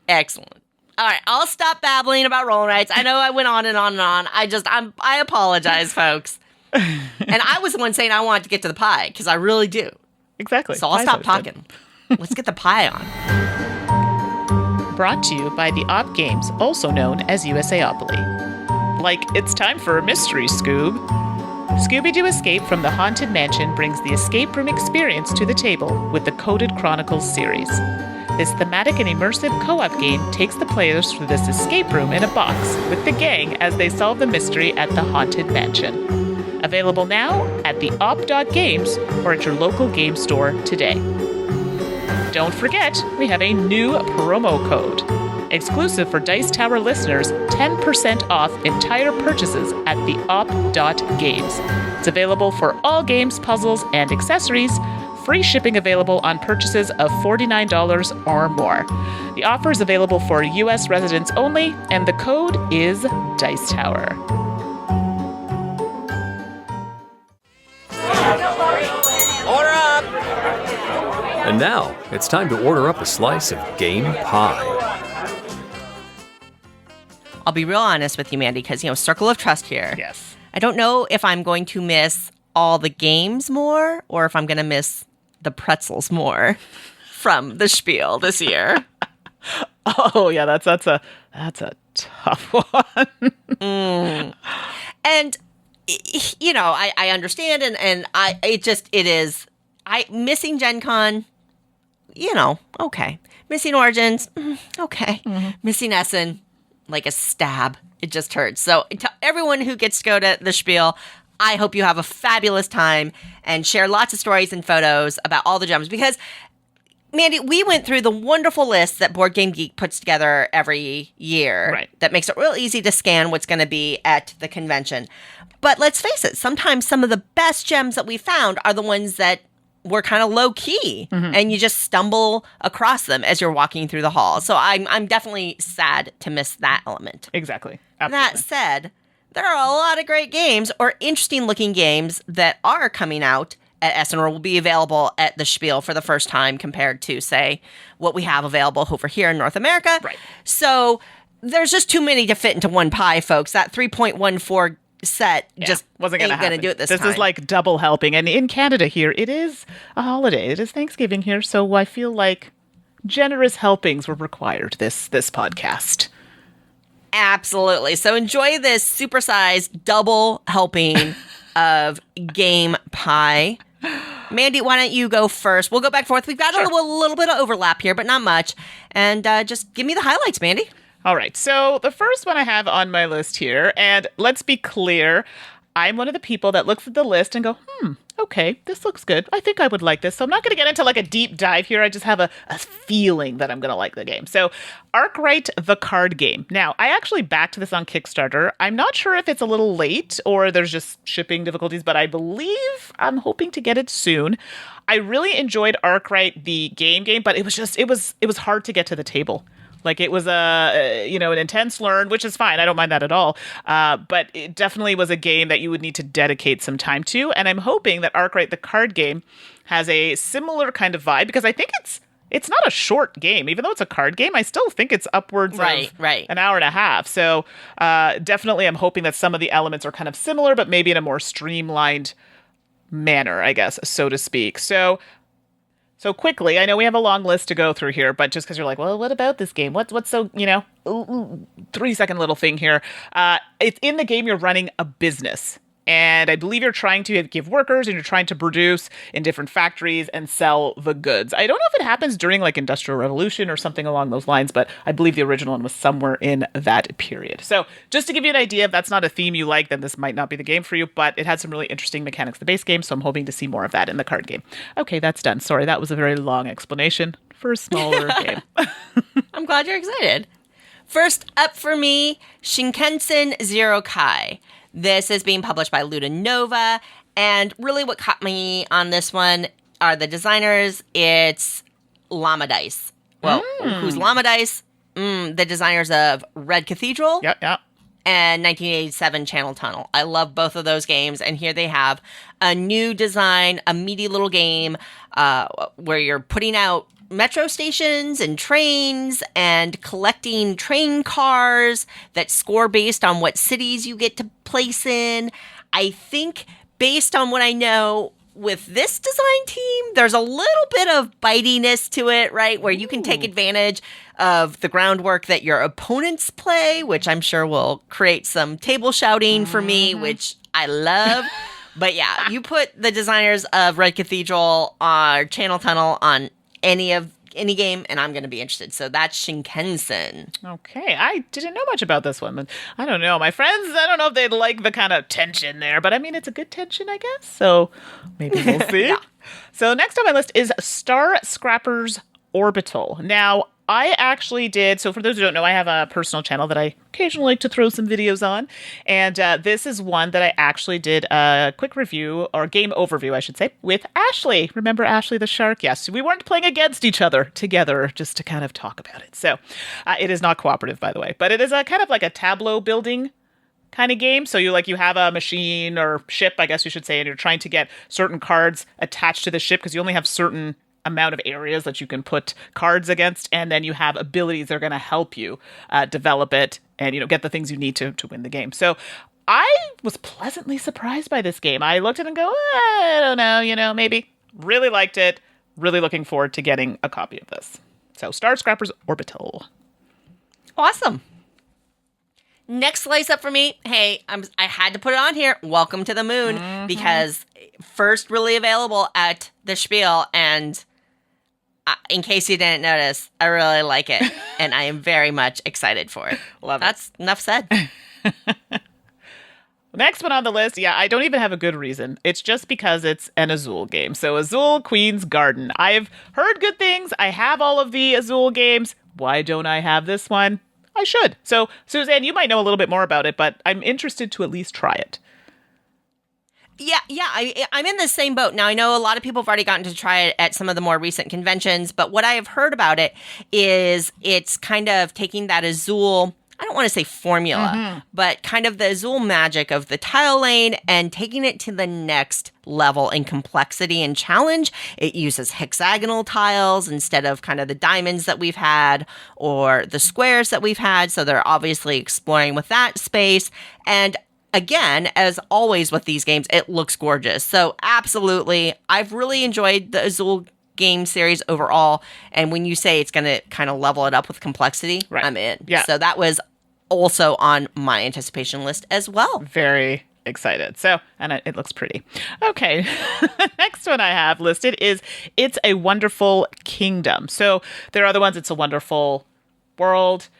Excellent. All right, I'll stop babbling about roll rights. I know I went on and on and on. I apologize, folks. And I was the one saying I wanted to get to the pie, because I really do. Exactly. So I'll stop talking. Let's get the pie on. Brought to you by TheOp.games, also known as USAopoly. Like, it's time for a mystery, Scoob. Scooby-Doo Escape from the Haunted Mansion brings the escape room experience to the table with the Coded Chronicles series. This thematic and immersive co-op game takes the players through this escape room in a box with the gang as they solve the mystery at the Haunted Mansion. Available now at TheOp.games or at your local game store today. Don't forget, we have a new promo code. Exclusive for Dice Tower listeners, 10% off entire purchases at TheOp.games. It's available for all games, puzzles, and accessories. Free shipping available on purchases of $49 or more. The offer is available for U.S. residents only, and the code is Dice Tower. Order up! And now, it's time to order up a slice of game pie. I'll be real honest with you, Mandy, because, circle of trust here. Yes. I don't know if I'm going to miss all the games more, or if I'm going to miss the pretzels more from the Spiel this year. Oh yeah, that's a tough one. And I understand, and missing Gen Con, okay. Missing Origins, okay. Mm-hmm. Missing Essen, like a stab. It just hurts. So to everyone who gets to go to the Spiel, I hope you have a fabulous time and share lots of stories and photos about all the gems. Because, Mandy, we went through the wonderful list that Board Game Geek puts together every year. Right. That makes it real easy to scan what's going to be at the convention. But let's face it, sometimes some of the best gems that we found are the ones that were kind of low key, and you just stumble across them as you're walking through the hall. So I'm definitely sad to miss that element. Exactly. That said, there are a lot of great games or interesting looking games that are coming out at Essen or will be available at the Spiel for the first time compared to, say, what we have available over here in North America. Right. So there's just too many to fit into one pie, folks. That 3.14 set just wasn't ain't gonna going to do it this time. This is like double helping. And in Canada here, it is a holiday. It is Thanksgiving here. So I feel like generous helpings were required this podcast. Absolutely. So enjoy this supersized double helping of game pie. Mandy, why don't you go first? We'll go back and forth. We've got a little bit of overlap here, but not much. And just give me the highlights, Mandy. All right. So the first one I have on my list here, and let's be clear, I'm one of the people that looks at the list and go, okay, this looks good. I think I would like this. So I'm not going to get into like a deep dive here. I just have a feeling that I'm going to like the game. So Arkwright, the card game. Now, I actually backed this on Kickstarter. I'm not sure if it's a little late or there's just shipping difficulties, but I believe I'm hoping to get it soon. I really enjoyed Arkwright, the game, but it was hard to get to the table. Like it was an intense learn, which is fine. I don't mind that at all. But it definitely was a game that you would need to dedicate some time to. And I'm hoping that Arkwright, the card game, has a similar kind of vibe because I think it's not a short game. Even though it's a card game, I still think it's upwards of an hour and a half. So definitely I'm hoping that some of the elements are kind of similar, but maybe in a more streamlined manner, I guess, so to speak. So quickly, I know we have a long list to go through here, but just because you're like, well, what about this game? What's so, 3-second little thing here. It's in the game, you're running a business. And I believe you're trying to give workers and you're trying to produce in different factories and sell the goods. I don't know if it happens during like Industrial Revolution or something along those lines, but I believe the original one was somewhere in that period. So just to give you an idea, if that's not a theme you like, then this might not be the game for you, but it had some really interesting mechanics, the base game. So I'm hoping to see more of that in the card game. Okay, that's done. Sorry, that was a very long explanation for a smaller game. I'm glad you're excited. First up for me, Shinkansen Zero Kai. This is being published by Ludonova, and really what caught me on this one are the designers. It's Llama Dice. Well, who's Llama Dice? The designers of Red Cathedral. Yep. and 1987 Channel Tunnel. I love both of those games, and here they have a new design, a meaty little game where you're putting out metro stations and trains and collecting train cars that score based on what cities you get to place in. I think based on what I know with this design team, there's a little bit of bitiness to it, right? Where you can take advantage of the groundwork that your opponents play, which I'm sure will create some table shouting for me, which I love. But yeah, you put the designers of Red Cathedral or Channel Tunnel on any game, and I'm going to be interested. So that's Shinkansen. Okay, I didn't know much about this one, but I don't know. My friends, I don't know if they'd like the kind of tension there, but I mean, it's a good tension, I guess. So maybe we'll see. Yeah. So next on my list is Star Scrapper's Orbital. Now, I actually did, so for those who don't know, I have a personal channel that I occasionally like to throw some videos on, and this is one that I actually did a quick review, or game overview, I should say, with Ashley. Remember Ashley the shark? Yes, we weren't playing against each other, together, just to kind of talk about it. So it is not cooperative, by the way, but it is a kind of like a tableau building kind of game. So you have a machine or ship, I guess you should say, and you're trying to get certain cards attached to the ship because you only have certain amount of areas that you can put cards against, and then you have abilities that are going to help you develop it and get the things you need to win the game. So I was pleasantly surprised by this game. I looked at it and go, I don't know, maybe. Really liked it. Really looking forward to getting a copy of this. So Star Scrapper's Orbital. Awesome. Next slice up for me. Hey, I had to put it on here. Welcome to the Moon, because first really available at the Spiel, and in case you didn't notice, I really like it, and I am very much excited for it. Love That's enough said. Next one on the list, I don't even have a good reason. It's just because it's an Azul game. So Azul Queen's Garden. I've heard good things. I have all of the Azul games. Why don't I have this one? I should. So, Suzanne, you might know a little bit more about it, but I'm interested to at least try it. Yeah, I'm in the same boat. Now, I know a lot of people have already gotten to try it at some of the more recent conventions, but what I have heard about it is it's kind of taking that Azul, I don't want to say formula, but kind of the Azul magic of the tile lane and taking it to the next level in complexity and challenge. It uses hexagonal tiles instead of kind of the diamonds that we've had or the squares that we've had. So they're obviously exploring with that space. And again, as always with these games, it looks gorgeous. So absolutely, I've really enjoyed the Azul game series overall. And when you say it's going to kind of level it up with complexity, right, I'm in. Yeah. So that was also on my anticipation list as well. Very excited. So, and it looks pretty. Okay. The next one I have listed is It's a Wonderful Kingdom. So there are other ones. It's a Wonderful World.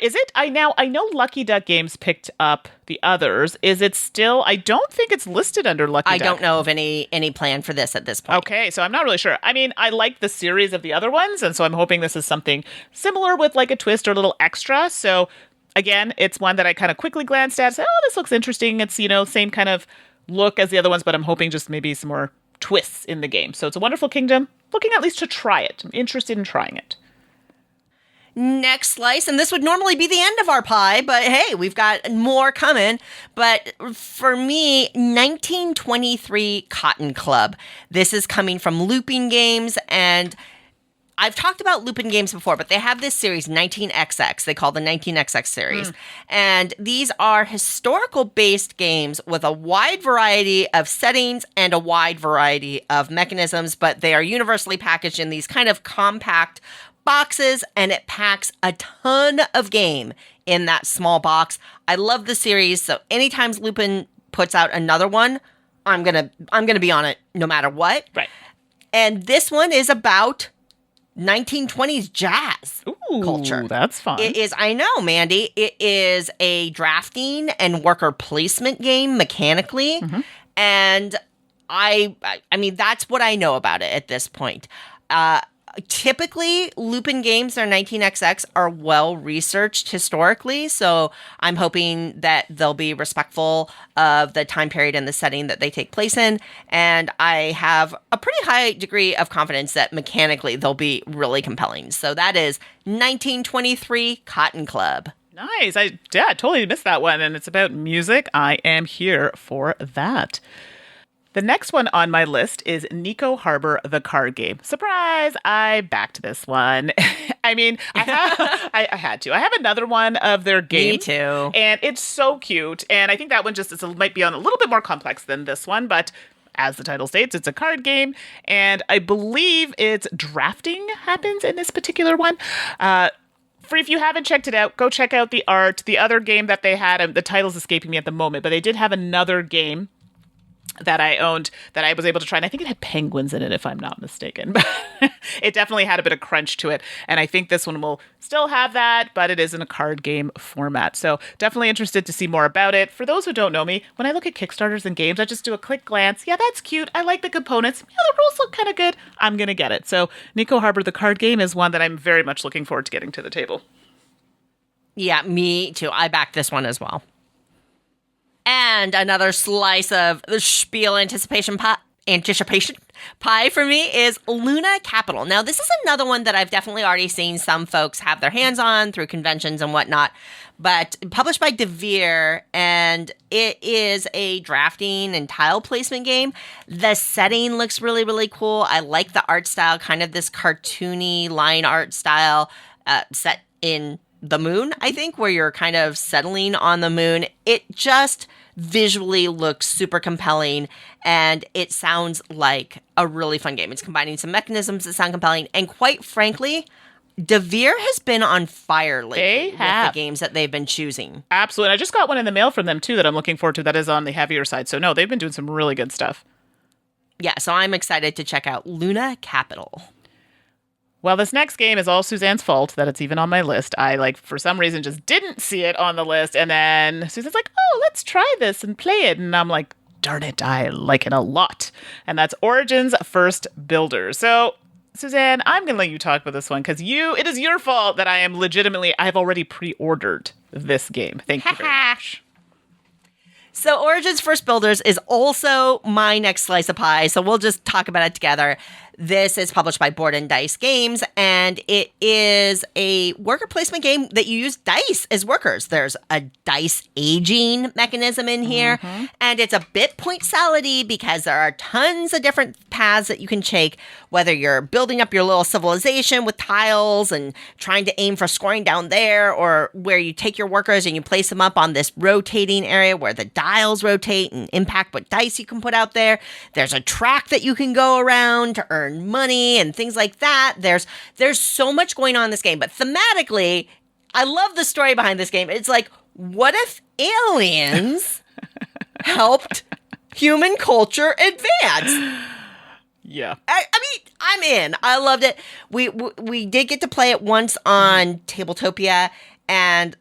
Is it? I know Lucky Duck Games picked up the others. Is it still? I don't think it's listed under Lucky Duck. I don't know of any plan for this at this point. Okay, so I'm not really sure. I mean, I like the series of the other ones, and so I'm hoping this is something similar with like a twist or a little extra. So again, it's one that I kind of quickly glanced at. Said, oh, this looks interesting. It's, same kind of look as the other ones, but I'm hoping just maybe some more twists in the game. So It's a Wonderful Kingdom. Looking at least to try it. I'm interested in trying it. Next slice, and this would normally be the end of our pie, but hey, we've got more coming. But for me, 1923 Cotton Club. This is coming from Looping Games, and I've talked about Looping Games before, but they have this series, 19XX. They call the 19XX series. And these are historical-based games with a wide variety of settings and a wide variety of mechanisms, but they are universally packaged in these kind of compact boxes, and it packs a ton of game in that small box. I love the series, so anytime Lupin puts out another one, I'm gonna be on it no matter what. Right. And this one is about 1920s jazz culture. That's fun. It is, I know, Mandy. It is a drafting and worker placement game mechanically, and I mean that's what I know about it at this point. Typically, Lupin games or 19XX are well researched historically, so I'm hoping that they'll be respectful of the time period and the setting that they take place in, and I have a pretty high degree of confidence that mechanically they'll be really compelling. So that is 1923 Cotton Club. Nice. I totally missed that one. And it's about music. I am here for that. The next one on my list is Nico Harbor, the card game. Surprise! I backed this one. I mean, I had to. I have another one of their games. Me too. And it's so cute. And I think that one might be on a little bit more complex than this one, but as the title states, it's a card game. And I believe it's drafting happens in this particular one. If you haven't checked it out, go check out the art. The other game that they had, the title's escaping me at the moment, but they did have another game that I owned that I was able to try. And I think it had penguins in it, if I'm not mistaken. But it definitely had a bit of crunch to it. And I think this one will still have that, but it is in a card game format. So definitely interested to see more about it. For those who don't know me, when I look at Kickstarters and games, I just do a quick glance. Yeah, that's cute. I like the components. Yeah, the rules look kind of good. I'm going to get it. So Nico Harbor, the card game, is one that I'm very much looking forward to getting to the table. Yeah, me too. I backed this one as well. And another slice of the Spiel Anticipation Pie for me is Luna Capital. Now, this is another one that I've definitely already seen some folks have their hands on through conventions and whatnot, but published by DeVere, and it is a drafting and tile placement game. The setting looks really, really cool. I like the art style, kind of this cartoony line art style set in the moon, I think, where you're kind of settling on the moon. It just visually looks super compelling, and it sounds like a really fun game. It's combining some mechanisms that sound compelling, and quite frankly, DeVere has been on fire lately with the games that they've been choosing. Absolutely. I just got one in the mail from them, too, that I'm looking forward to that is on the heavier side. So, no, they've been doing some really good stuff. Yeah, so I'm excited to check out Luna Capital. Well, this next game is all Suzanne's fault that it's even on my list. I, for some reason, just didn't see it on the list. And then Suzanne's like, oh, let's try this and play it. And I'm like, darn it, I like it a lot. And that's Origins First Builder. So, Suzanne, I'm going to let you talk about this one because it is your fault that I have already pre-ordered this game. Thank you very much. So Origins First Builders is also my next slice of pie, so we'll just talk about it together. This is published by Board and Dice Games, and it is a worker placement game that you use dice as workers. There's a dice aging mechanism in here, and it's a bit point salad-y because there are tons of different paths that you can take, whether you're building up your little civilization with tiles and trying to aim for scoring down there, or where you take your workers and you place them up on this rotating area where the dials rotate and impact what dice you can put out there. There's a track that you can go around to earn money and things like that. There's so much going on in this game, but thematically, I love the story behind this game. It's like, what if aliens helped human culture advance? Yeah. I mean, I'm in. I loved it. We did get to play it once on Tabletopia, and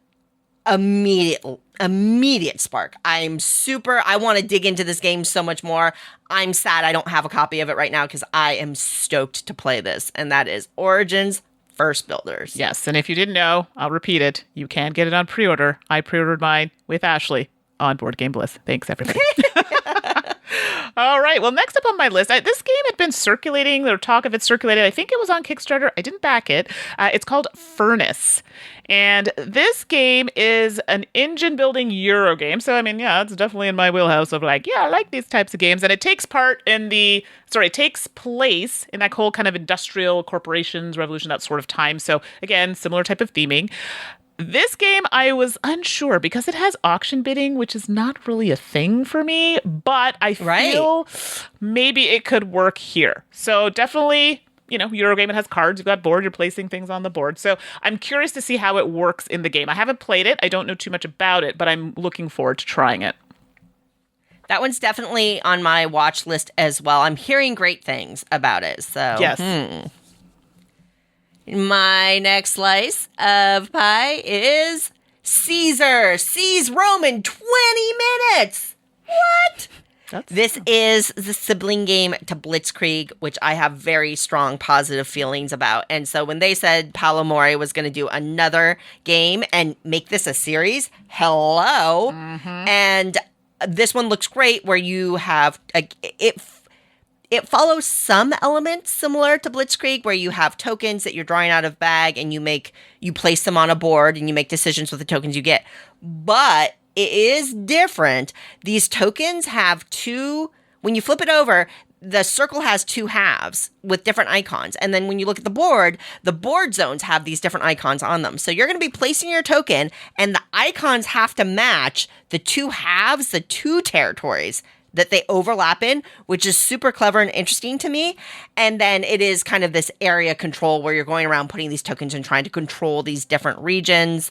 immediate spark. I want to dig into this game so much more. I'm sad I don't have a copy of it right now because I am stoked to play this, and that is Origins First Builders. Yes, and if you didn't know, I'll repeat it. You can get it on pre-order. I pre-ordered mine with Ashley on Board Game Bliss. Thanks, everybody. All right. Well, next up on my list, this game had been circulating. There was talk of it circulated. I think it was on Kickstarter. I didn't back it. It's called Furnace. And this game is an engine building Euro game. So, I mean, yeah, it's definitely in my wheelhouse of I like these types of games. And it takes it takes place in that whole kind of industrial corporations, revolution, that sort of time. So, again, similar type of theming. This game, I was unsure because it has auction bidding, which is not really a thing for me, but I feel maybe it could work here. So definitely, Eurogame, it has cards, you've got board, you're placing things on the board. So I'm curious to see how it works in the game. I haven't played it. I don't know too much about it, but I'm looking forward to trying it. That one's definitely on my watch list as well. I'm hearing great things about it. So yes. My next slice of pie is Caesar. Seize Rome in 20 minutes. What? This is the sibling game to Blitzkrieg, which I have very strong positive feelings about. And so when they said Paolo Mori was going to do another game and make this a series, hello. And this one looks great where you have It follows some elements similar to Blitzkrieg, where you have tokens that you're drawing out of bag and you place them on a board and you make decisions with the tokens you get. But it is different. These tokens have when you flip it over, the circle has 2 halves with different icons. And then when you look at the board zones have these different icons on them. So you're going to be placing your token and the icons have to match the 2 halves, the 2 territories that they overlap in, which is super clever and interesting to me. And then it is kind of this area control where you're going around putting these tokens and trying to control these different regions.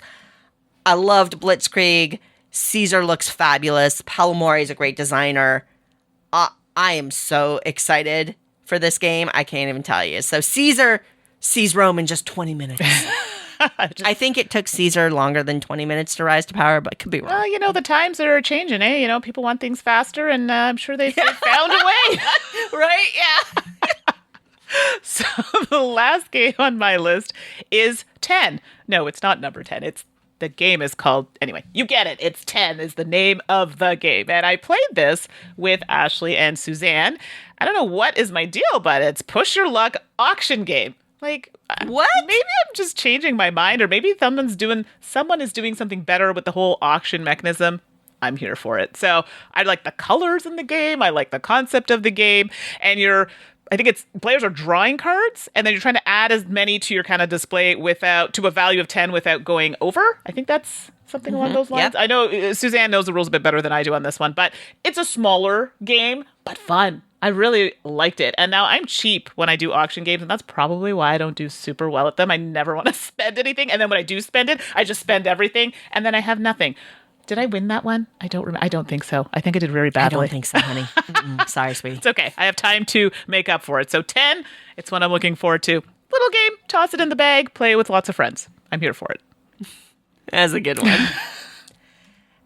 I loved Blitzkrieg. Caesar looks fabulous. Palomori is a great designer. I am so excited for this game. I can't even tell you. So Caesar sees Rome in just 20 minutes. I think it took Caesar longer than 20 minutes to rise to power, but it could be wrong. Well, the times are changing, eh? People want things faster, and I'm sure they've found a way. Right? Yeah. So the last game on my list is 10. No, it's not number 10. The game is called, anyway, you get it. It's 10 is the name of the game. And I played this with Ashley and Suzanne. I don't know what is my deal, but it's push your luck auction game. Like, what? Maybe I'm just changing my mind, or maybe someone is doing something better with the whole auction mechanism. I'm here for it. So I like the colors in the game. I like the concept of the game. And I think players are drawing cards, and then you're trying to add as many to your kind of display to a value of 10 without going over. I think that's something along those lines. Yep. I know Suzanne knows the rules a bit better than I do on this one, but it's a smaller game, but fun. I really liked it. And now I'm cheap when I do auction games, and that's probably why I don't do super well at them. I never want to spend anything. And then when I do spend it, I just spend everything, and then I have nothing. Did I win that one? I don't remember. I don't think so. I think I did very badly. I don't think so, honey. Sorry, sweetie. It's okay. I have time to make up for it. So 10, it's what I'm looking forward to. Little game, toss it in the bag, play with lots of friends. I'm here for it. That's a good one.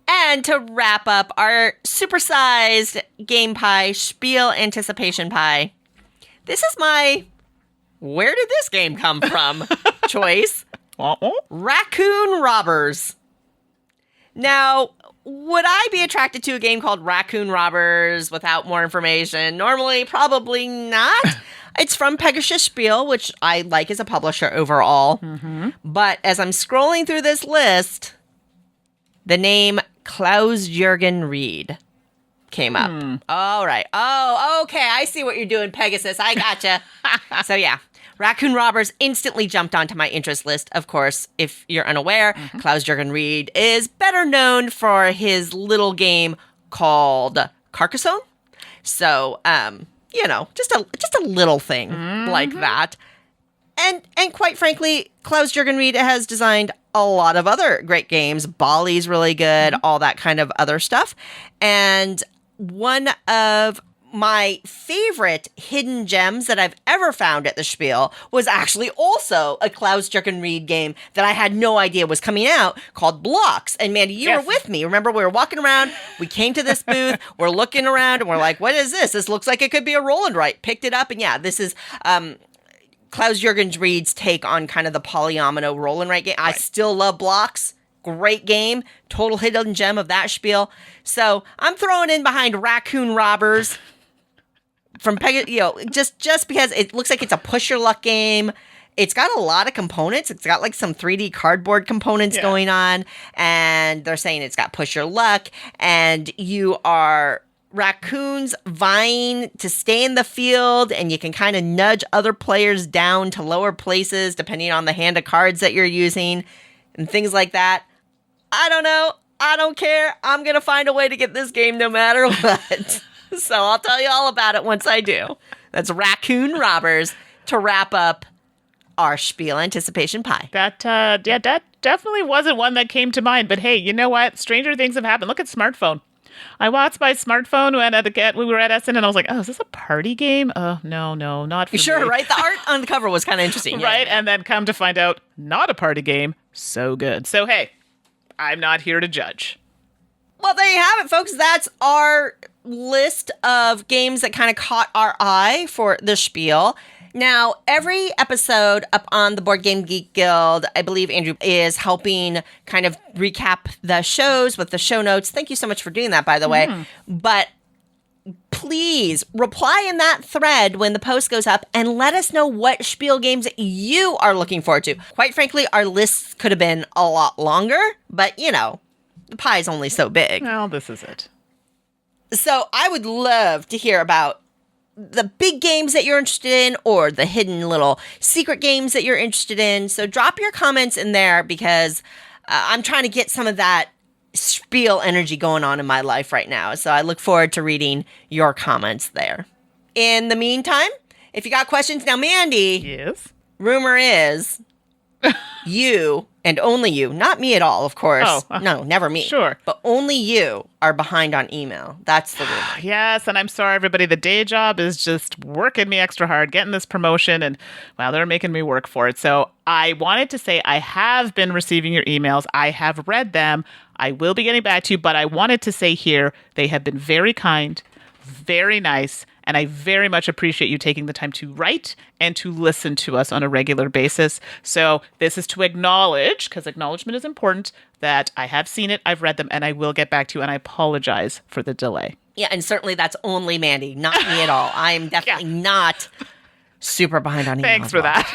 And to wrap up our supersized game pie, Spiel Anticipation Pie, this is my where did this game come from choice. Raccoon Robbers. Now, would I be attracted to a game called Raccoon Robbers without more information? Normally, probably not. It's from Pegasus Spiel, which I like as a publisher overall. Mm-hmm. But as I'm scrolling through this list, the name Klaus-Jürgen Ried came up. All right. Oh, okay. I see what you're doing, Pegasus. I gotcha. So, yeah. Raccoon Robbers instantly jumped onto my interest list. Of course, if you're unaware, Klaus-Jürgen Ried is better known for his little game called Carcassonne. So, just a little thing like that. And quite frankly, Klaus-Jürgen Ried has designed a lot of other great games. Bali's really good, all that kind of other stuff. And one of my favorite hidden gems that I've ever found at the Spiel was actually also a Klaus-Jürgen Ried game that I had no idea was coming out called Blocks. And Mandi, you were with me. Remember, we were walking around, we came to this booth, we're looking around, and we're like, what is this? This looks like it could be a roll and write. Picked it up, and yeah, this is Klaus-Jürgen Ried's take on kind of the polyomino roll and write game. I still love Blocks. Great game. Total hidden gem of that Spiel. So I'm throwing in behind Raccoon Robbers from Pegasus, just because it looks like it's a push your luck game. It's got a lot of components. It's got like some 3D cardboard components going on, and they're saying it's got push your luck, and you are raccoons vying to stay in the field, and you can kind of nudge other players down to lower places depending on the hand of cards that you're using and things like that. I don't know. I don't care. I'm going to find a way to get this game no matter what. So I'll tell you all about it once I do. That's Raccoon Robbers to wrap up our Spiel Anticipation Pie. That definitely wasn't one that came to mind. But hey, you know what? Stranger things have happened. Look at smartphone. I watched my smartphone when we were at Essen, and I was like, oh, is this a party game? Oh, no, not for me. Sure, right? The art on the cover was kind of interesting. Right? And then come to find out, not a party game. So good. So, hey, I'm not here to judge. Well, there you have it, folks. That's our list of games that kind of caught our eye for the Spiel. Now, every episode up on the Board Game Geek Guild, I believe Andrew is helping kind of recap the shows with the show notes. Thank you so much for doing that, by the way. But please reply in that thread when the post goes up and let us know what Spiel games you are looking forward to. Quite frankly, our lists could have been a lot longer, but the pie's only so big. Well, this is it. So I would love to hear about the big games that you're interested in or the hidden little secret games that you're interested in. So drop your comments in there because I'm trying to get some of that Spiel energy going on in my life right now. So I look forward to reading your comments there. In the meantime, if you got questions, now Mandi, Yes. rumor is you and only you, not me at all, of course. Oh, no, never me. Sure. But only you are behind on email. That's the rumor. Yes, and I'm sorry, everybody. The day job is just working me extra hard, getting this promotion, and, well, they're making me work for it. So I wanted to say I have been receiving your emails. I have read them. I will be getting back to you, but I wanted to say here they have been very kind, very nice, and I very much appreciate you taking the time to write and to listen to us on a regular basis. So this is to acknowledge, because acknowledgement is important, that I have seen it, I've read them, and I will get back to you, and I apologize for the delay. Yeah, and certainly that's only Mandi, not me at all. I'm definitely not super behind on email. Thanks for that.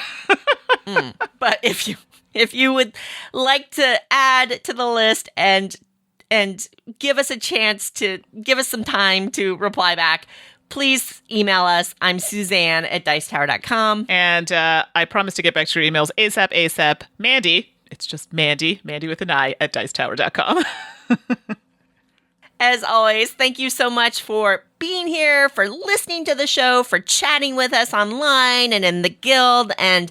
But if you would like to add to the list and give us a chance to give us some time to reply back, please email us. I'm Suzanne at dicetower.com. And I promise to get back to your emails ASAP. Mandi, it's just Mandi with an I, at dicetower.com. As always, thank you so much for being here, for listening to the show, for chatting with us online and in the guild, and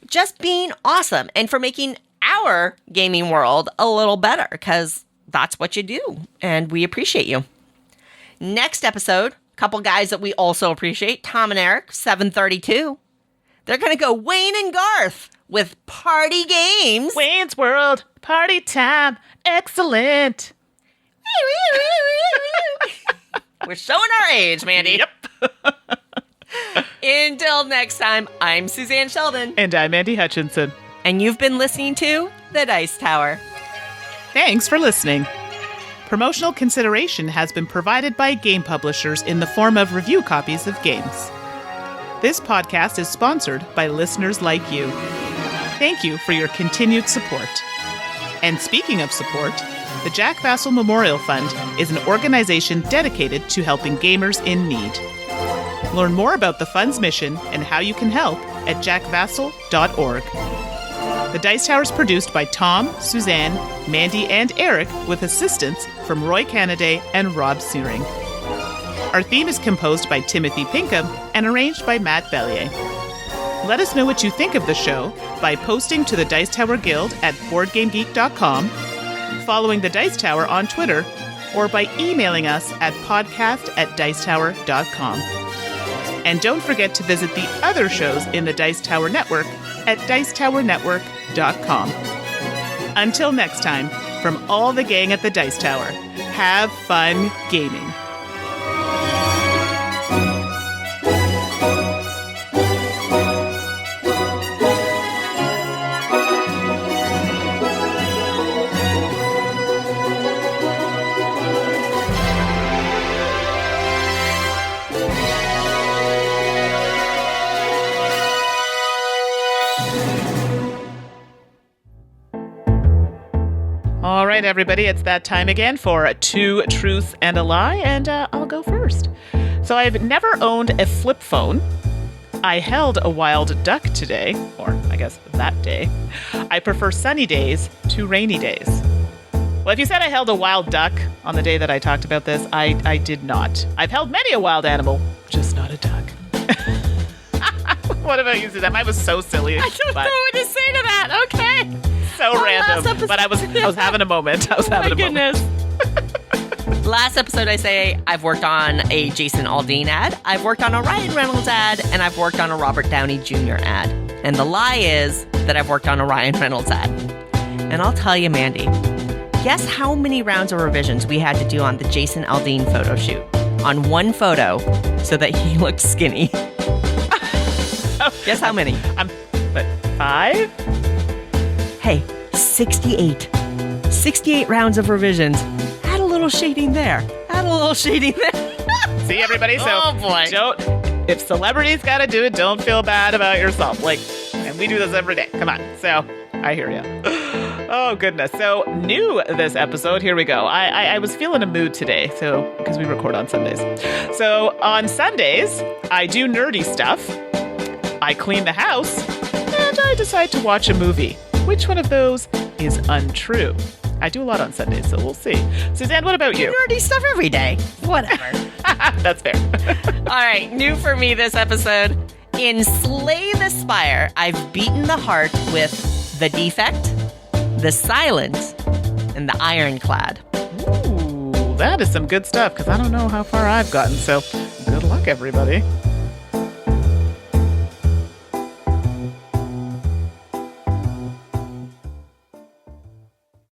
just being awesome, and for making our gaming world a little better, because that's what you do, and we appreciate you. Next episode, a couple guys that we also appreciate, Tom and Eric, 732. They're going to go Wayne and Garth with Party Games. Wayne's World, party time, excellent. We're showing our age, Mandi. Yep. Until next time, I'm Suzanne Sheldon. And I'm Mandi Hutchinson. And you've been listening to The Dice Tower. Thanks for listening. Promotional consideration has been provided by game publishers in the form of review copies of games. This podcast is sponsored by listeners like you. Thank you for your continued support. And speaking of support, the Jack Vassell Memorial Fund is an organization dedicated to helping gamers in need. Learn more about the fund's mission and how you can help at jackvassell.org. The Dice Tower is produced by Tom, Suzanne, Mandi, and Eric with assistance from Roy Canaday and Rob Searing. Our theme is composed by Timothy Pinkham and arranged by Matt Bellier. Let us know what you think of the show by posting to the Dice Tower Guild at BoardGameGeek.com, following the Dice Tower on Twitter, or by emailing us at podcast@dicetower.com. And don't forget to visit the other shows in the Dice Tower Network at dicetowernetwork.com. Until next time, from all the gang at the Dice Tower, have fun gaming. All right, everybody, it's that time again for Two Truths and a Lie, and I'll go first. So I've never owned a flip phone. I held a wild duck today, or I guess that day. I prefer sunny days to rainy days. Well, if you said I held a wild duck on the day that I talked about this, I did not. I've held many a wild animal, just not a duck. What about you, Suzanne? Mine was so silly. I don't know what to say to that. Okay. So random, but I was having a moment. I was having a moment. Last episode, I say I've worked on a Jason Aldean ad, I've worked on a Ryan Reynolds ad, and I've worked on a Robert Downey Jr. ad. And the lie is that I've worked on a Ryan Reynolds ad. And I'll tell you, Mandi, guess how many rounds of revisions we had to do on the Jason Aldean photo shoot on one photo so that he looked skinny? Guess how many? But 5? Hey, 68. 68 rounds of revisions. Add a little shading there. Add a little shading there. See, everybody? So Oh, boy. if celebrities got to do it, don't feel bad about yourself. And we do this every day. Come on. So I hear you. Oh, goodness. So new this episode. Here we go. I was feeling a mood today. So because we record on Sundays. So on Sundays, I do nerdy stuff. I clean the house. And I decide to watch a movie. Which one of those is untrue? I do a lot on Sundays, so we'll see. Suzanne, what about you? Nerdy stuff every day. Whatever. That's fair. All right, new for me this episode. In Slay the Spire, I've beaten the heart with the Defect, the Silent, and the Ironclad. Ooh, that is some good stuff, because I don't know how far I've gotten, so good luck, everybody.